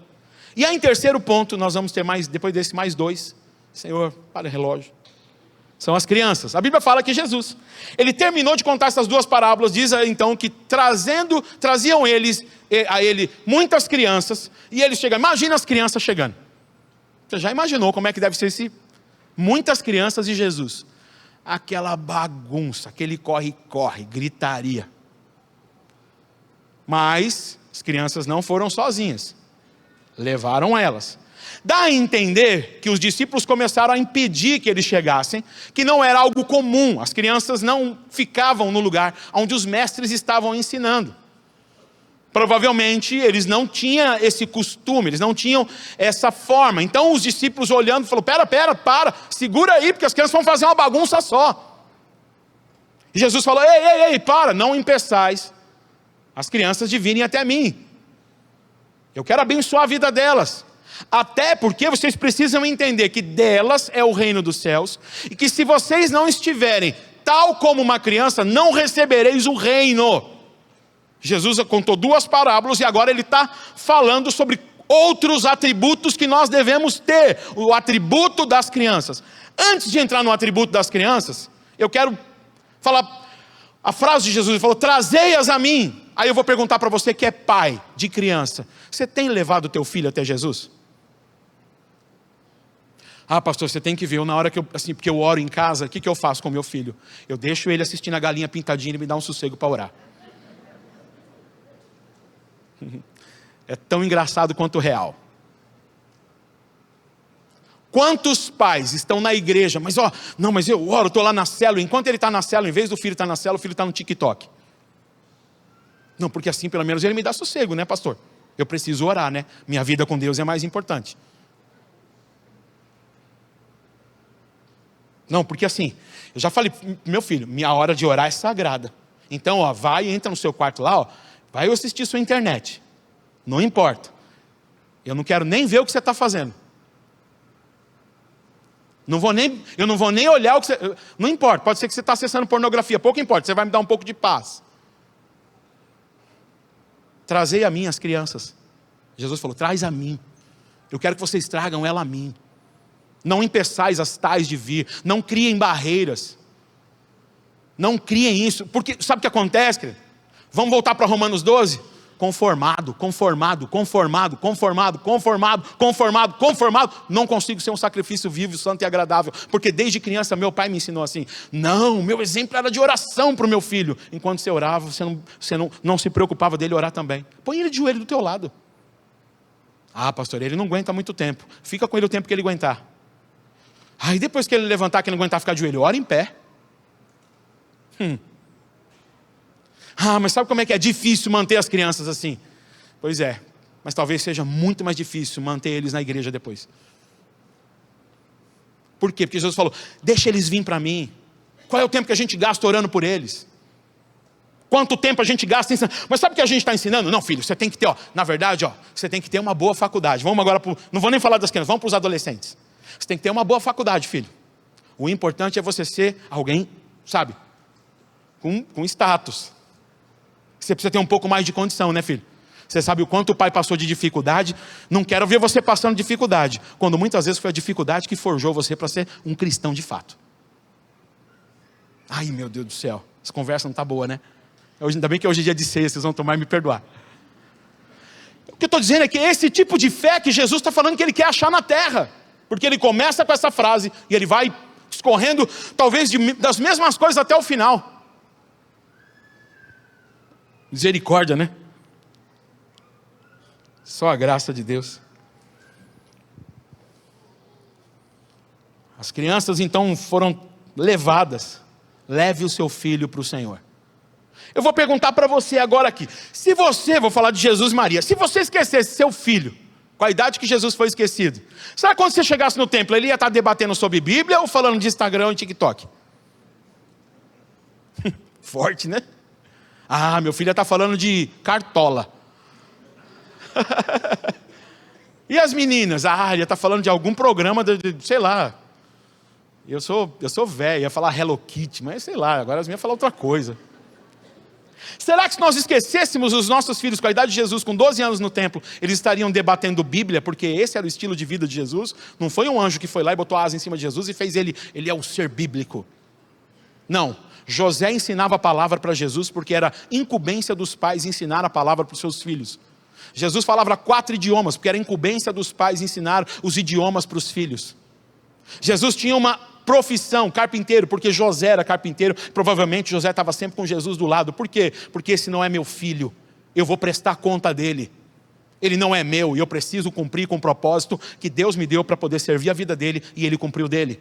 E aí em terceiro ponto, nós vamos ter mais, depois desse mais dois. Senhor, para o relógio. São as crianças. A Bíblia fala que Jesus, ele terminou de contar essas duas parábolas, diz então que traziam a ele muitas crianças, e eles chegam, imagina as crianças chegando. Você já imaginou como é que deve ser muitas crianças e Jesus? Aquela bagunça, aquele corre-corre, gritaria. Mas as crianças não foram sozinhas, levaram elas. Dá a entender que os discípulos começaram a impedir que eles chegassem, que não era algo comum, as crianças não ficavam no lugar onde os mestres estavam ensinando. Provavelmente eles não tinham esse costume, eles não tinham essa forma. Então os discípulos olhando, falaram: para, segura aí, porque as crianças vão fazer uma bagunça só. E Jesus falou: ei, para, não impeçais as crianças de virem até mim. Eu quero abençoar a vida delas. Até porque vocês precisam entender que delas é o reino dos céus, e que se vocês não estiverem tal como uma criança, não recebereis o reino. Jesus contou 2 parábolas e agora ele está falando sobre outros atributos que nós devemos ter. O atributo das crianças. Antes de entrar no atributo das crianças, eu quero falar a frase de Jesus. Ele falou: trazei-as a mim. Aí eu vou perguntar para você que é pai de criança: você tem levado o teu filho até Jesus? Ah, pastor, você tem que ver. Na hora que porque eu oro em casa, o que eu faço com o meu filho? Eu deixo ele assistindo a galinha pintadinha e ele me dá um sossego para orar. É tão engraçado quanto real. Quantos pais estão na igreja, mas eu oro, estou lá na célula. Enquanto ele está na célula, em vez do filho estar na célula, o filho está no TikTok. Não, porque assim pelo menos ele me dá sossego, né, pastor? Eu preciso orar, né? Minha vida com Deus é mais importante. Não, porque assim, eu já falei: meu filho, minha hora de orar é sagrada. Então, vai, entra no seu quarto lá, vai assistir sua internet. Não importa. Eu não quero nem ver o que você está fazendo. Eu não vou nem olhar o que você... Não importa, pode ser que você está acessando pornografia, pouco importa, você vai me dar um pouco de paz. Trazei a mim as crianças. Jesus falou: traz a mim. Eu quero que vocês tragam ela a mim. Não impeçais as tais de vir. Não criem barreiras. Não criem isso. Porque sabe o que acontece, querido? Vamos voltar para Romanos 12? Conformado. Não consigo ser um sacrifício vivo, santo e agradável. Porque desde criança meu pai me ensinou assim: não, meu exemplo era de oração para o meu filho. Enquanto você orava, você não se preocupava dele orar também. Põe ele de joelho do teu lado. Ah, pastor, ele não aguenta muito tempo. Fica com ele o tempo que ele aguentar. Aí depois que ele levantar, que ele não aguentar ficar de joelho, ora em pé. Ah, mas sabe como é que é difícil manter as crianças assim? Pois é, mas talvez seja muito mais difícil manter eles na igreja depois. Por quê? Porque Jesus falou: deixa eles vir para mim. Qual é o tempo que a gente gasta orando por eles? Quanto tempo a gente gasta ensinando? Mas sabe o que a gente está ensinando? Não, filho, você tem que ter, na verdade, você tem que ter uma boa faculdade. Vamos agora, não vou nem falar das crianças, vamos para os adolescentes. Você tem que ter uma boa faculdade, filho. O importante é você ser alguém, sabe, com status. Você precisa ter um pouco mais de condição, né, filho? Você sabe o quanto o pai passou de dificuldade. Não quero ver você passando dificuldade, quando muitas vezes foi a dificuldade que forjou você para ser um cristão de fato. Ai, meu Deus do céu, essa conversa não está boa, né? Ainda bem que hoje é dia de ceia, vocês vão tomar e me perdoar. O que eu estou dizendo é que esse tipo de fé que Jesus está falando que ele quer achar na terra. Porque ele começa com essa frase e ele vai escorrendo talvez das mesmas coisas até o final. Misericórdia, né? Só a graça de Deus. As crianças então foram levadas. Leve o seu filho para o Senhor. Eu vou perguntar para você agora aqui. Se você, vou falar de Jesus e Maria, se você esquecesse seu filho, com a idade que Jesus foi esquecido, sabe quando você chegasse no templo, ele ia estar debatendo sobre Bíblia ou falando de Instagram e TikTok? Forte, né? Ah, meu filho está falando de cartola. E as meninas? Ah, ele está falando de algum programa sei lá. Eu sou velho, ia falar Hello Kitty, mas sei lá, agora as minhas falam outra coisa. Será que se nós esquecêssemos os nossos filhos com a idade de Jesus, com 12 anos no templo, eles estariam debatendo Bíblia, porque esse era o estilo de vida de Jesus? Não foi um anjo que foi lá e botou a asa em cima de Jesus e fez ele é o ser bíblico. Não, José ensinava a palavra para Jesus, porque era incumbência dos pais ensinar a palavra para os seus filhos. Jesus falava 4 idiomas, porque era incumbência dos pais ensinar os idiomas para os filhos. Jesus tinha uma profissão, carpinteiro, porque José era carpinteiro. Provavelmente José estava sempre com Jesus do lado. Por quê? Porque esse não é meu filho, eu vou prestar conta dele. Ele não é meu e eu preciso cumprir com o propósito que Deus me deu para poder servir a vida dele, e ele cumpriu dele.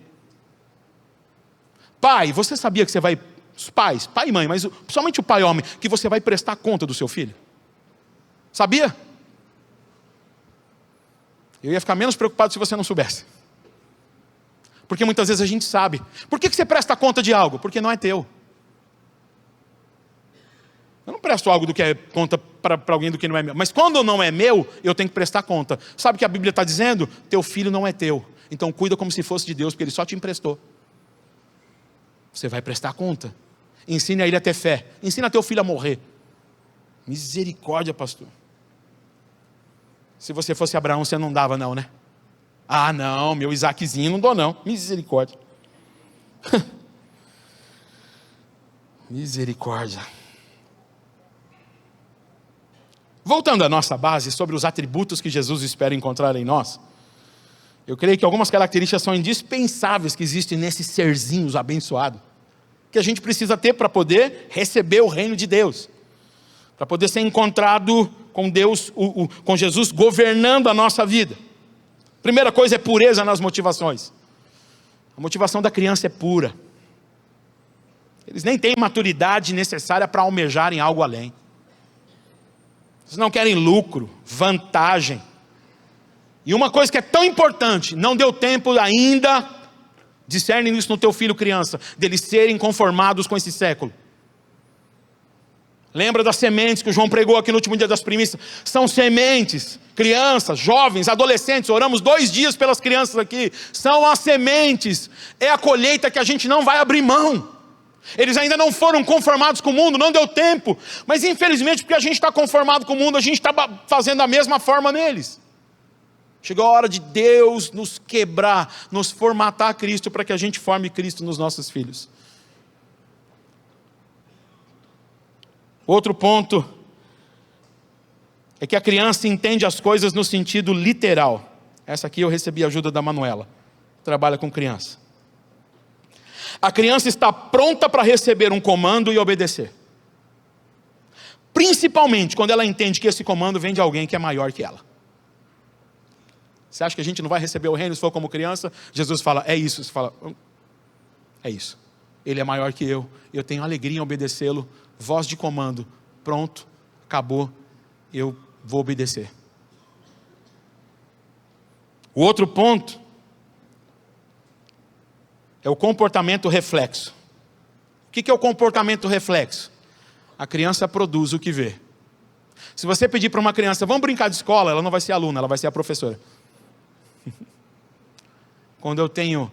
Pai, você sabia que você vai... Os pais, pai e mãe, mas somente o pai homem, que você vai prestar conta do seu filho? Sabia? Eu ia ficar menos preocupado se você não soubesse. Porque muitas vezes a gente sabe. Por que você presta conta de algo? Porque não é teu. Eu não presto algo do que é conta para alguém do que não é meu. Mas quando não é meu, eu tenho que prestar conta. Sabe o que a Bíblia está dizendo? Teu filho não é teu. Então cuida como se fosse de Deus, porque ele só te emprestou. Você vai prestar conta. Ensine a ele a ter fé. Ensina teu filho a morrer. Misericórdia, pastor. Se você fosse Abraão, você não dava não, né? Ah, não, meu Isaquezinho não dou não. Misericórdia. Misericórdia. Voltando à nossa base sobre os atributos que Jesus espera encontrar em nós, eu creio que algumas características são indispensáveis que existem nesses serzinhos abençoados, que a gente precisa ter para poder receber o reino de Deus, para poder ser encontrado com Deus, com Jesus governando a nossa vida. Primeira coisa é pureza nas motivações. A motivação da criança é pura. Eles nem têm maturidade necessária para almejarem algo além. Eles não querem lucro, vantagem. E uma coisa que é tão importante, não deu tempo ainda, discerne isso no teu filho criança, deles serem conformados com esse século. Lembra das sementes que o João pregou aqui no último dia das primícias? São sementes, crianças, jovens, adolescentes, oramos 2 dias pelas crianças aqui. São as sementes, é a colheita que a gente não vai abrir mão. Eles ainda não foram conformados com o mundo, não deu tempo. Mas infelizmente, porque a gente está conformado com o mundo, a gente está fazendo a mesma forma neles. Chegou a hora de Deus nos quebrar, nos formatar a Cristo, para que a gente forme Cristo nos nossos filhos. Outro ponto é que a criança entende as coisas no sentido literal. Essa aqui eu recebi a ajuda da Manuela, que trabalha com criança. A criança está pronta para receber um comando e obedecer. Principalmente quando ela entende que esse comando vem de alguém que é maior que ela. Você acha que a gente não vai receber o reino se for como criança? Jesus fala, é isso. Você fala, é isso. Ele é maior que eu tenho alegria em obedecê-lo. Voz de comando, pronto, acabou, eu vou obedecer. O outro ponto é o comportamento reflexo. O que é o comportamento reflexo? A criança produz o que vê. Se você pedir para uma criança, vamos brincar de escola, ela não vai ser aluna, ela vai ser a professora. Quando eu tenho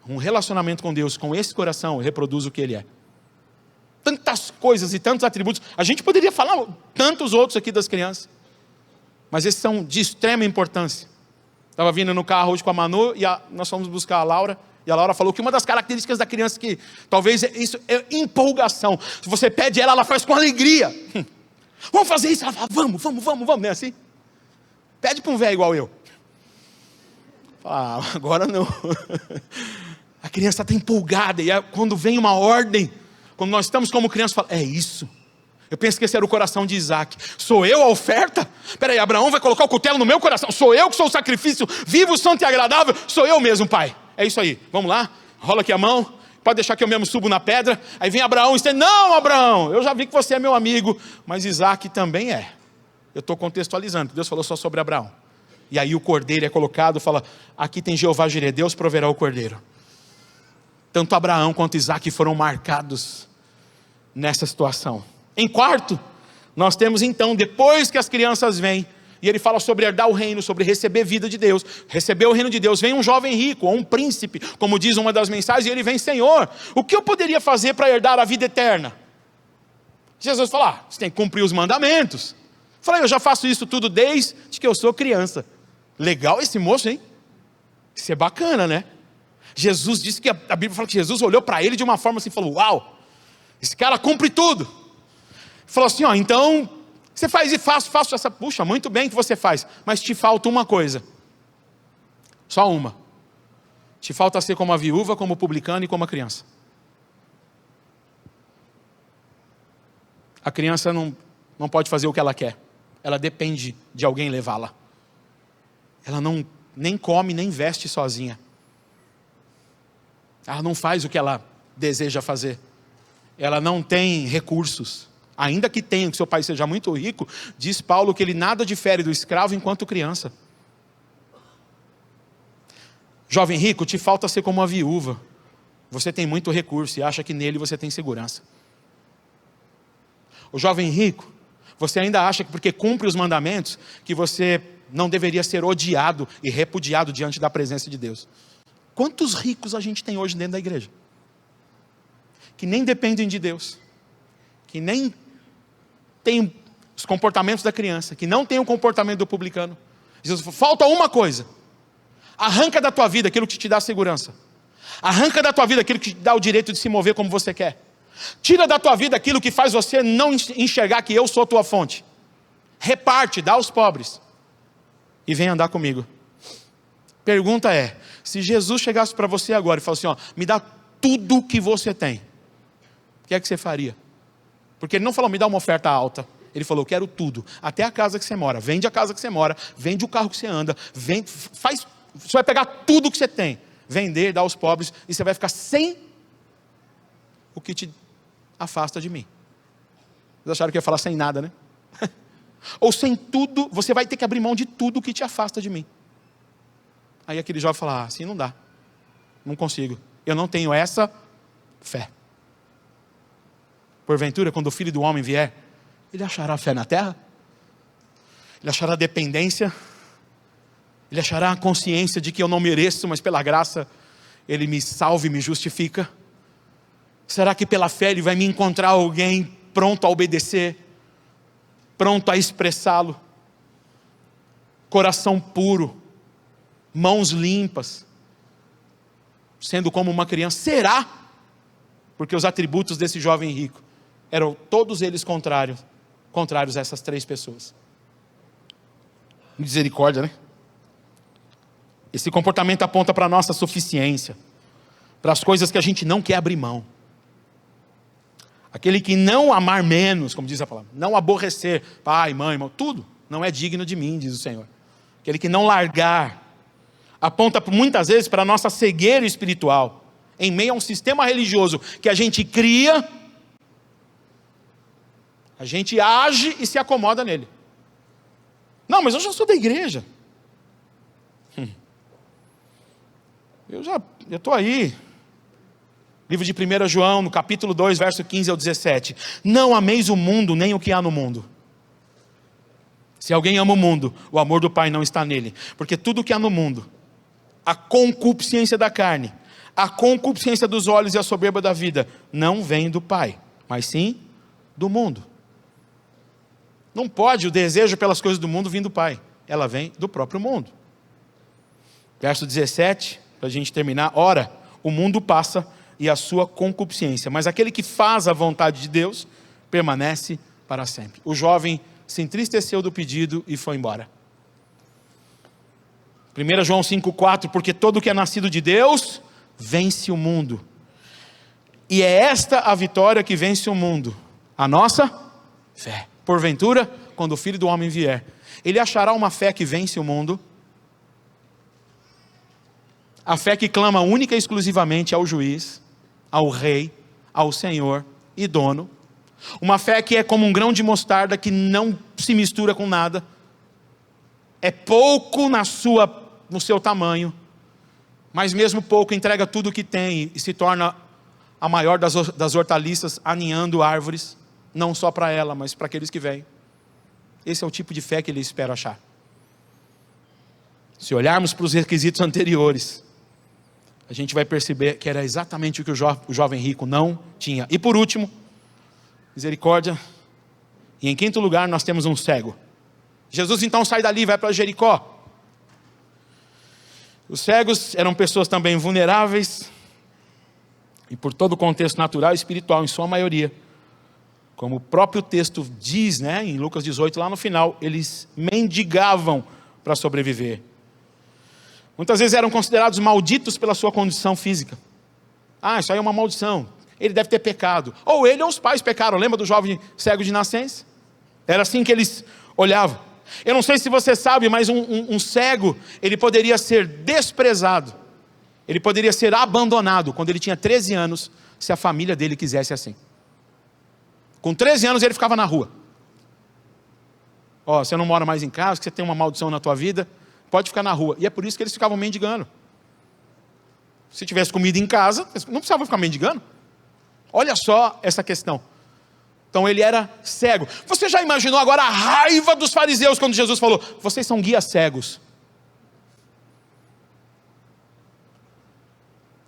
um relacionamento com Deus, com esse coração, eu reproduzo o que Ele é. Tantas coisas e tantos atributos. A gente poderia falar tantos outros aqui das crianças. Mas esses são de extrema importância. Estava vindo no carro hoje com a Manu e nós fomos buscar a Laura. E a Laura falou que uma das características da criança que talvez isso é empolgação. Se você pede ela faz com alegria. Vamos fazer isso? Ela fala, vamos, não é assim? Pede para um velho igual eu. Fala, agora não. A criança está empolgada e quando vem uma ordem, quando nós estamos como criança, fala, é isso. Eu penso que esse era o coração de Isaac. Sou eu a oferta? Peraí, Abraão vai colocar o cutelo no meu coração. Sou eu que sou o sacrifício vivo, santo e agradável. Sou eu mesmo, pai. É isso aí. Vamos lá? Rola aqui a mão. Pode deixar que eu mesmo subo na pedra. Aí vem Abraão e diz, não, Abraão, eu já vi que você é meu amigo. Mas Isaac também é. Eu estou contextualizando. Deus falou só sobre Abraão. E aí o cordeiro é colocado, fala, aqui tem Jeová Jireh, Deus proverá o cordeiro. Tanto Abraão quanto Isaac foram marcados nessa situação. Em quarto, nós temos então, depois que as crianças vêm, e ele fala sobre herdar o reino, sobre receber vida de Deus, receber o reino de Deus, vem um jovem rico, ou um príncipe, como diz uma das mensagens, e ele vem, Senhor, o que eu poderia fazer para herdar a vida eterna? Jesus fala, você tem que cumprir os mandamentos. Eu falei, eu já faço isso tudo desde que eu sou criança. Legal esse moço, hein? Isso é bacana, né? Jesus disse que a Bíblia fala que Jesus olhou para ele de uma forma assim, falou, uau, esse cara cumpre tudo. Falou assim, ó, então, você faz e faço essa, puxa, muito bem que você faz, mas te falta uma coisa, só uma, te falta ser como a viúva, como o publicano e como a criança. A criança não pode fazer o que ela quer, ela depende de alguém levá-la. Ela nem come, nem veste sozinha. Ela não faz o que ela deseja fazer. Ela não tem recursos. Ainda que tenha, que seu pai seja muito rico, diz Paulo que ele nada difere do escravo enquanto criança. Jovem rico, te falta ser como uma viúva. Você tem muito recurso e acha que nele você tem segurança. O jovem rico, você ainda acha que porque cumpre os mandamentos, que você não deveria ser odiado e repudiado diante da presença de Deus. Quantos ricos a gente tem hoje dentro da igreja? Que nem dependem de Deus, que nem têm os comportamentos da criança, que não têm o comportamento do publicano. Jesus, falta uma coisa: arranca da tua vida aquilo que te dá segurança, arranca da tua vida aquilo que te dá o direito de se mover como você quer, tira da tua vida aquilo que faz você não enxergar que eu sou a tua fonte, reparte, dá aos pobres, e vem andar comigo. Pergunta é, se Jesus chegasse para você agora e falasse assim, me dá tudo que você tem, o que é que você faria? Porque ele não falou, me dá uma oferta alta. Ele falou, eu quero tudo, até a casa que você mora. Vende a casa que você mora, vende o carro que você anda, você vai pegar tudo que você tem, vender, dar aos pobres, e você vai ficar sem o que te afasta de mim. Vocês acharam que eu ia falar sem nada, né? Ou sem tudo, você vai ter que abrir mão de tudo que te afasta de mim. Aí aquele jovem fala, assim não dá, não consigo, eu não tenho essa fé. Porventura, quando o Filho do Homem vier, ele achará fé na terra? Ele achará dependência? Ele achará a consciência de que eu não mereço, mas pela graça ele me salva e me justifica? Será que pela fé ele vai me encontrar alguém pronto a obedecer, pronto a expressá-lo, coração puro, mãos limpas, sendo como uma criança? Será? Porque os atributos desse jovem rico eram todos eles contrários a essas três pessoas. Misericórdia, né? Esse comportamento aponta para a nossa suficiência, para as coisas que a gente não quer abrir mão. Aquele que não amar menos, como diz a palavra, não aborrecer pai, mãe, irmão, tudo não é digno de mim, diz o Senhor. Aquele que não largar, aponta muitas vezes para a nossa cegueira espiritual, em meio a um sistema religioso que a gente cria, a gente age e se acomoda nele. Não, mas eu já sou da igreja. Eu estou aí. Livro de 1 João, no capítulo 2, verso 15 ao 17. Não ameis o mundo, nem o que há no mundo. Se alguém ama o mundo, o amor do Pai não está nele. Porque tudo o que há no mundo, a concupiscência da carne, a concupiscência dos olhos e a soberba da vida, não vem do Pai, mas sim do mundo. Não pode o desejo pelas coisas do mundo vir do Pai. Ela vem do próprio mundo. Verso 17, para a gente terminar. Ora, o mundo passa e a sua concupiscência, mas aquele que faz a vontade de Deus, permanece para sempre. O jovem se entristeceu do pedido e foi embora. 1 João 5,4, porque todo que é nascido de Deus, vence o mundo. E é esta a vitória que vence o mundo, a nossa fé. Porventura, quando o Filho do Homem vier, ele achará uma fé que vence o mundo? A fé que clama única e exclusivamente ao juiz, ao rei, ao Senhor e dono. Uma fé que é como um grão de mostarda que não se mistura com nada. É pouco no seu tamanho, mas mesmo pouco entrega tudo o que tem e se torna a maior das hortaliças, aninhando árvores, não só para ela, mas para aqueles que vêm. Esse é o tipo de fé que ele espera achar. Se olharmos para os requisitos anteriores, a gente vai perceber que era exatamente o que o jovem rico não tinha. E por último, misericórdia. E em quinto lugar, nós temos um cego. Jesus então sai dali e vai para Jericó. Os cegos eram pessoas também vulneráveis, e por todo o contexto natural e espiritual, em sua maioria, como o próprio texto diz, em Lucas 18, lá no final, eles mendigavam para sobreviver. Muitas vezes eram considerados malditos pela sua condição física. Isso aí é uma maldição, ele deve ter pecado. Ou ele ou os pais pecaram. Lembra do jovem cego de nascença? Era assim que eles olhavam. Eu não sei se você sabe, mas um cego, ele poderia ser desprezado, ele poderia ser abandonado quando ele tinha 13 anos, se a família dele quisesse assim. Com 13 anos ele ficava na rua. Ó, você não mora mais em casa, que você tem uma maldição na tua vida, pode ficar na rua. E é por isso que eles ficavam mendigando. Se tivesse comida em casa, não precisava ficar mendigando. Olha só essa questão. Então ele era cego. Você já imaginou agora a raiva dos fariseus quando Jesus falou: vocês são guias cegos.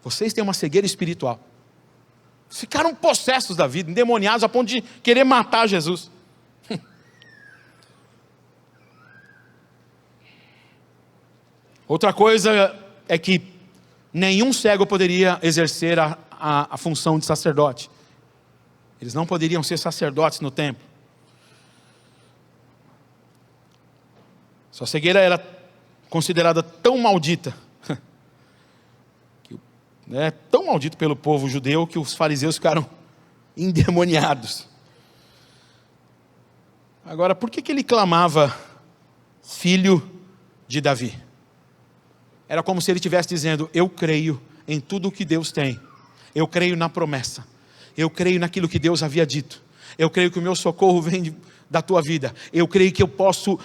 Vocês têm uma cegueira espiritual. Ficaram possessos da vida, endemoniados a ponto de querer matar Jesus. Outra coisa é que nenhum cego poderia exercer a função de sacerdote. Eles não poderiam ser sacerdotes no templo. Sua cegueira era considerada tão maldita, tão maldito pelo povo judeu, que os fariseus ficaram endemoniados. Agora, por que ele clamava filho de Davi? Era como se ele estivesse dizendo: eu creio em tudo o que Deus tem. Eu creio na promessa. Eu creio naquilo que Deus havia dito. Eu creio que o meu socorro vem da tua vida. Eu creio que eu posso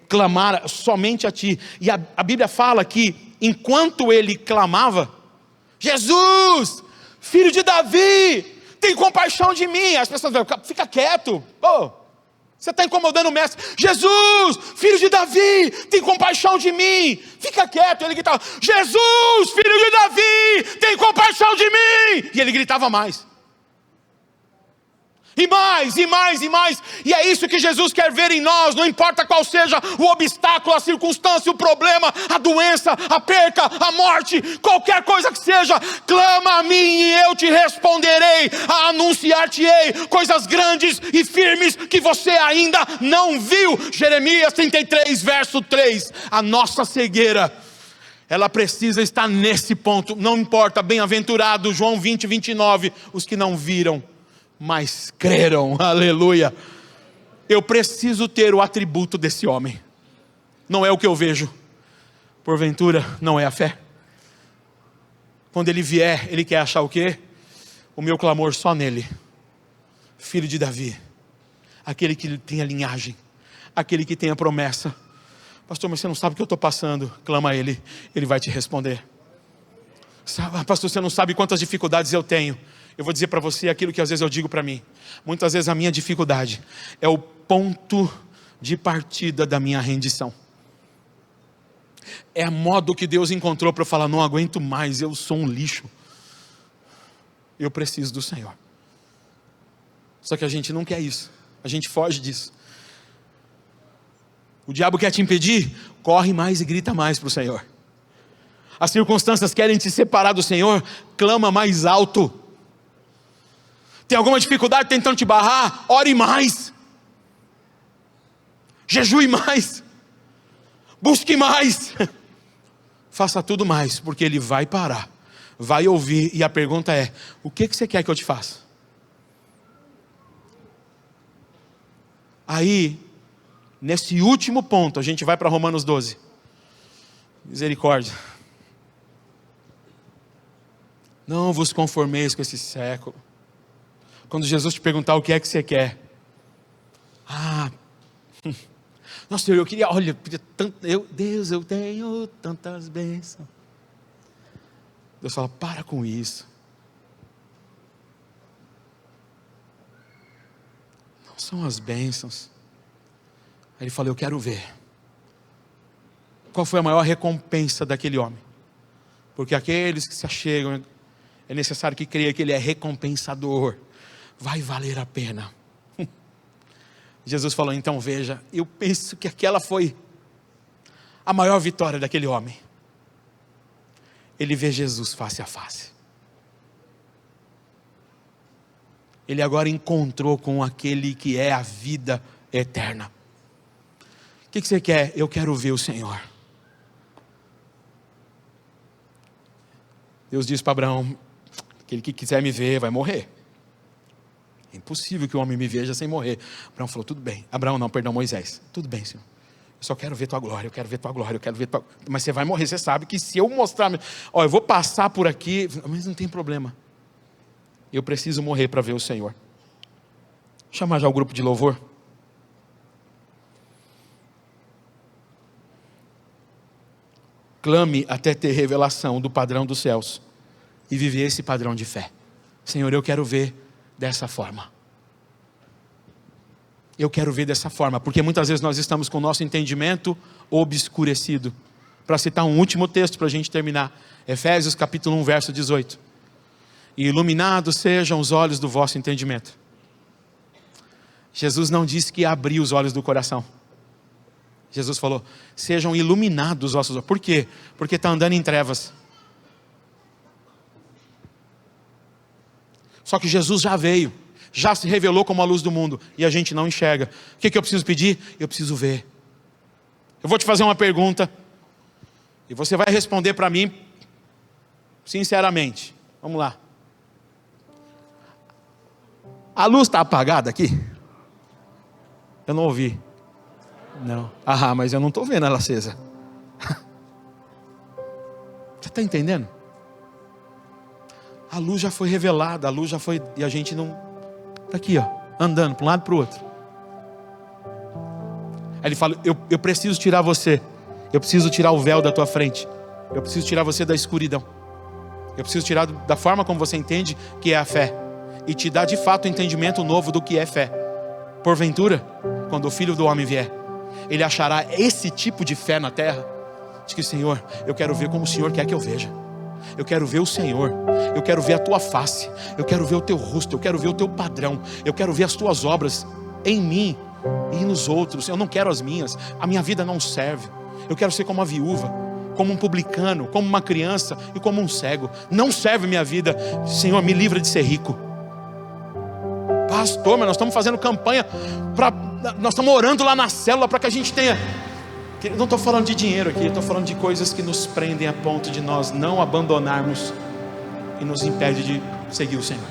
clamar somente a ti. E a Bíblia fala que enquanto ele clamava: Jesus, filho de Davi, tem compaixão de mim. As pessoas falam: fica quieto. Você está incomodando o mestre. Jesus, filho de Davi, tem compaixão de mim. Fica quieto. Ele gritava: Jesus, filho de Davi, tem compaixão de mim. E ele gritava mais. E mais, e mais, e mais. E é isso que Jesus quer ver em nós. Não importa qual seja o obstáculo, a circunstância, o problema, a doença, a perca, a morte, qualquer coisa que seja, clama a mim e eu te responderei. Anunciar-te-ei coisas grandes e firmes que você ainda não viu. Jeremias 33, verso 3. A nossa cegueira, ela precisa estar nesse ponto. Não importa, bem-aventurado, João 20, 29, os que não viram, mas creram. Aleluia. Eu preciso ter o atributo desse homem. Não é o que eu vejo. Porventura não é a fé. Quando ele vier, ele quer achar o quê? O meu clamor só nele. Filho de Davi, aquele que tem a linhagem, aquele que tem a promessa. Pastor, mas você não sabe o que eu estou passando. Clama a ele, ele vai te responder. Pastor, você não sabe quantas dificuldades eu tenho. Eu vou dizer para você aquilo que às vezes eu digo para mim. Muitas vezes a minha dificuldade é o ponto de partida da minha rendição. É a modo que Deus encontrou para eu falar: não aguento mais, eu sou um lixo. Eu preciso do Senhor. Só que a gente não quer isso. A gente foge disso. O diabo quer te impedir? Corre mais e grita mais para o Senhor. As circunstâncias querem te separar do Senhor? Clama mais alto. Tem alguma dificuldade tentando te barrar? Ore mais. Jejue mais. Busque mais. Faça tudo mais, porque Ele vai parar, vai ouvir. E a pergunta é: o que você quer que eu te faça? Aí, nesse último ponto, a gente vai para Romanos 12. Misericórdia. Não vos conformeis com esse século. Quando Jesus te perguntar o que é que você quer. Nossa, eu queria, olha, Deus, eu tenho tantas bênçãos. Deus fala: para com isso. Não são as bênçãos. Aí ele fala: eu quero ver. Qual foi a maior recompensa daquele homem? Porque aqueles que se achegam, é necessário que creia que Ele é recompensador. Vai valer a pena. Jesus falou: então veja, eu penso que aquela foi a maior vitória daquele homem. Ele vê Jesus face a face. Ele agora encontrou com aquele que é a vida eterna. O que você quer? Eu quero ver o Senhor. Deus disse para Abraão: aquele que quiser me ver vai morrer. É impossível que o homem me veja sem morrer. Abraão falou: tudo bem. Moisés: tudo bem, Senhor. Eu só quero ver tua glória, eu quero ver tua glória, eu quero ver tua... Mas você vai morrer, você sabe que se eu mostrar... eu vou passar por aqui, mas não tem problema. Eu preciso morrer para ver o Senhor. chamar já o grupo de louvor. Clame até ter revelação do padrão dos céus e viver esse padrão de fé. Senhor, eu quero ver dessa forma. Eu quero ver dessa forma, porque muitas vezes nós estamos com o nosso entendimento obscurecido. Para citar um último texto para a gente terminar, Efésios capítulo 1, verso 18. E iluminados sejam os olhos do vosso entendimento. Jesus não disse que abriu os olhos do coração. Jesus falou, sejam iluminados os vossos olhos. Por quê? Porque está andando em trevas. Só que Jesus já veio, já se revelou como a luz do mundo, e a gente não enxerga. O que eu preciso pedir? Eu preciso ver. Eu vou te fazer uma pergunta, e você vai responder para mim, sinceramente. Vamos lá. A luz está apagada aqui? Eu não ouvi. Não. Ah, mas eu não estou vendo ela acesa. Você está entendendo? A luz já foi revelada, a luz já foi, e a gente não... Está aqui, ó, andando para um lado e para o outro. Aí ele fala, eu preciso tirar você. Eu preciso tirar o véu da tua frente. Eu preciso tirar você da escuridão. Eu preciso tirar da forma como você entende que é a fé. E te dar de fato o entendimento novo do que é fé. Porventura, quando o Filho do Homem vier, Ele achará esse tipo de fé na terra. Diz que, Senhor, eu quero ver como o Senhor quer que eu veja. Eu quero ver o Senhor. Eu quero ver a tua face. Eu quero ver o teu rosto. Eu quero ver o teu padrão. Eu quero ver as tuas obras em mim e nos outros. Eu não quero as minhas. A minha vida não serve. Eu quero ser como uma viúva, como um publicano, como uma criança e como um cego. Não serve minha vida. Senhor, me livra de ser rico. Pastor, mas nós estamos fazendo campanha nós estamos orando lá na célula para que a gente tenha... Eu não estou falando de dinheiro aqui, eu estou falando de coisas que nos prendem a ponto de nós não abandonarmos e nos impede de seguir o Senhor.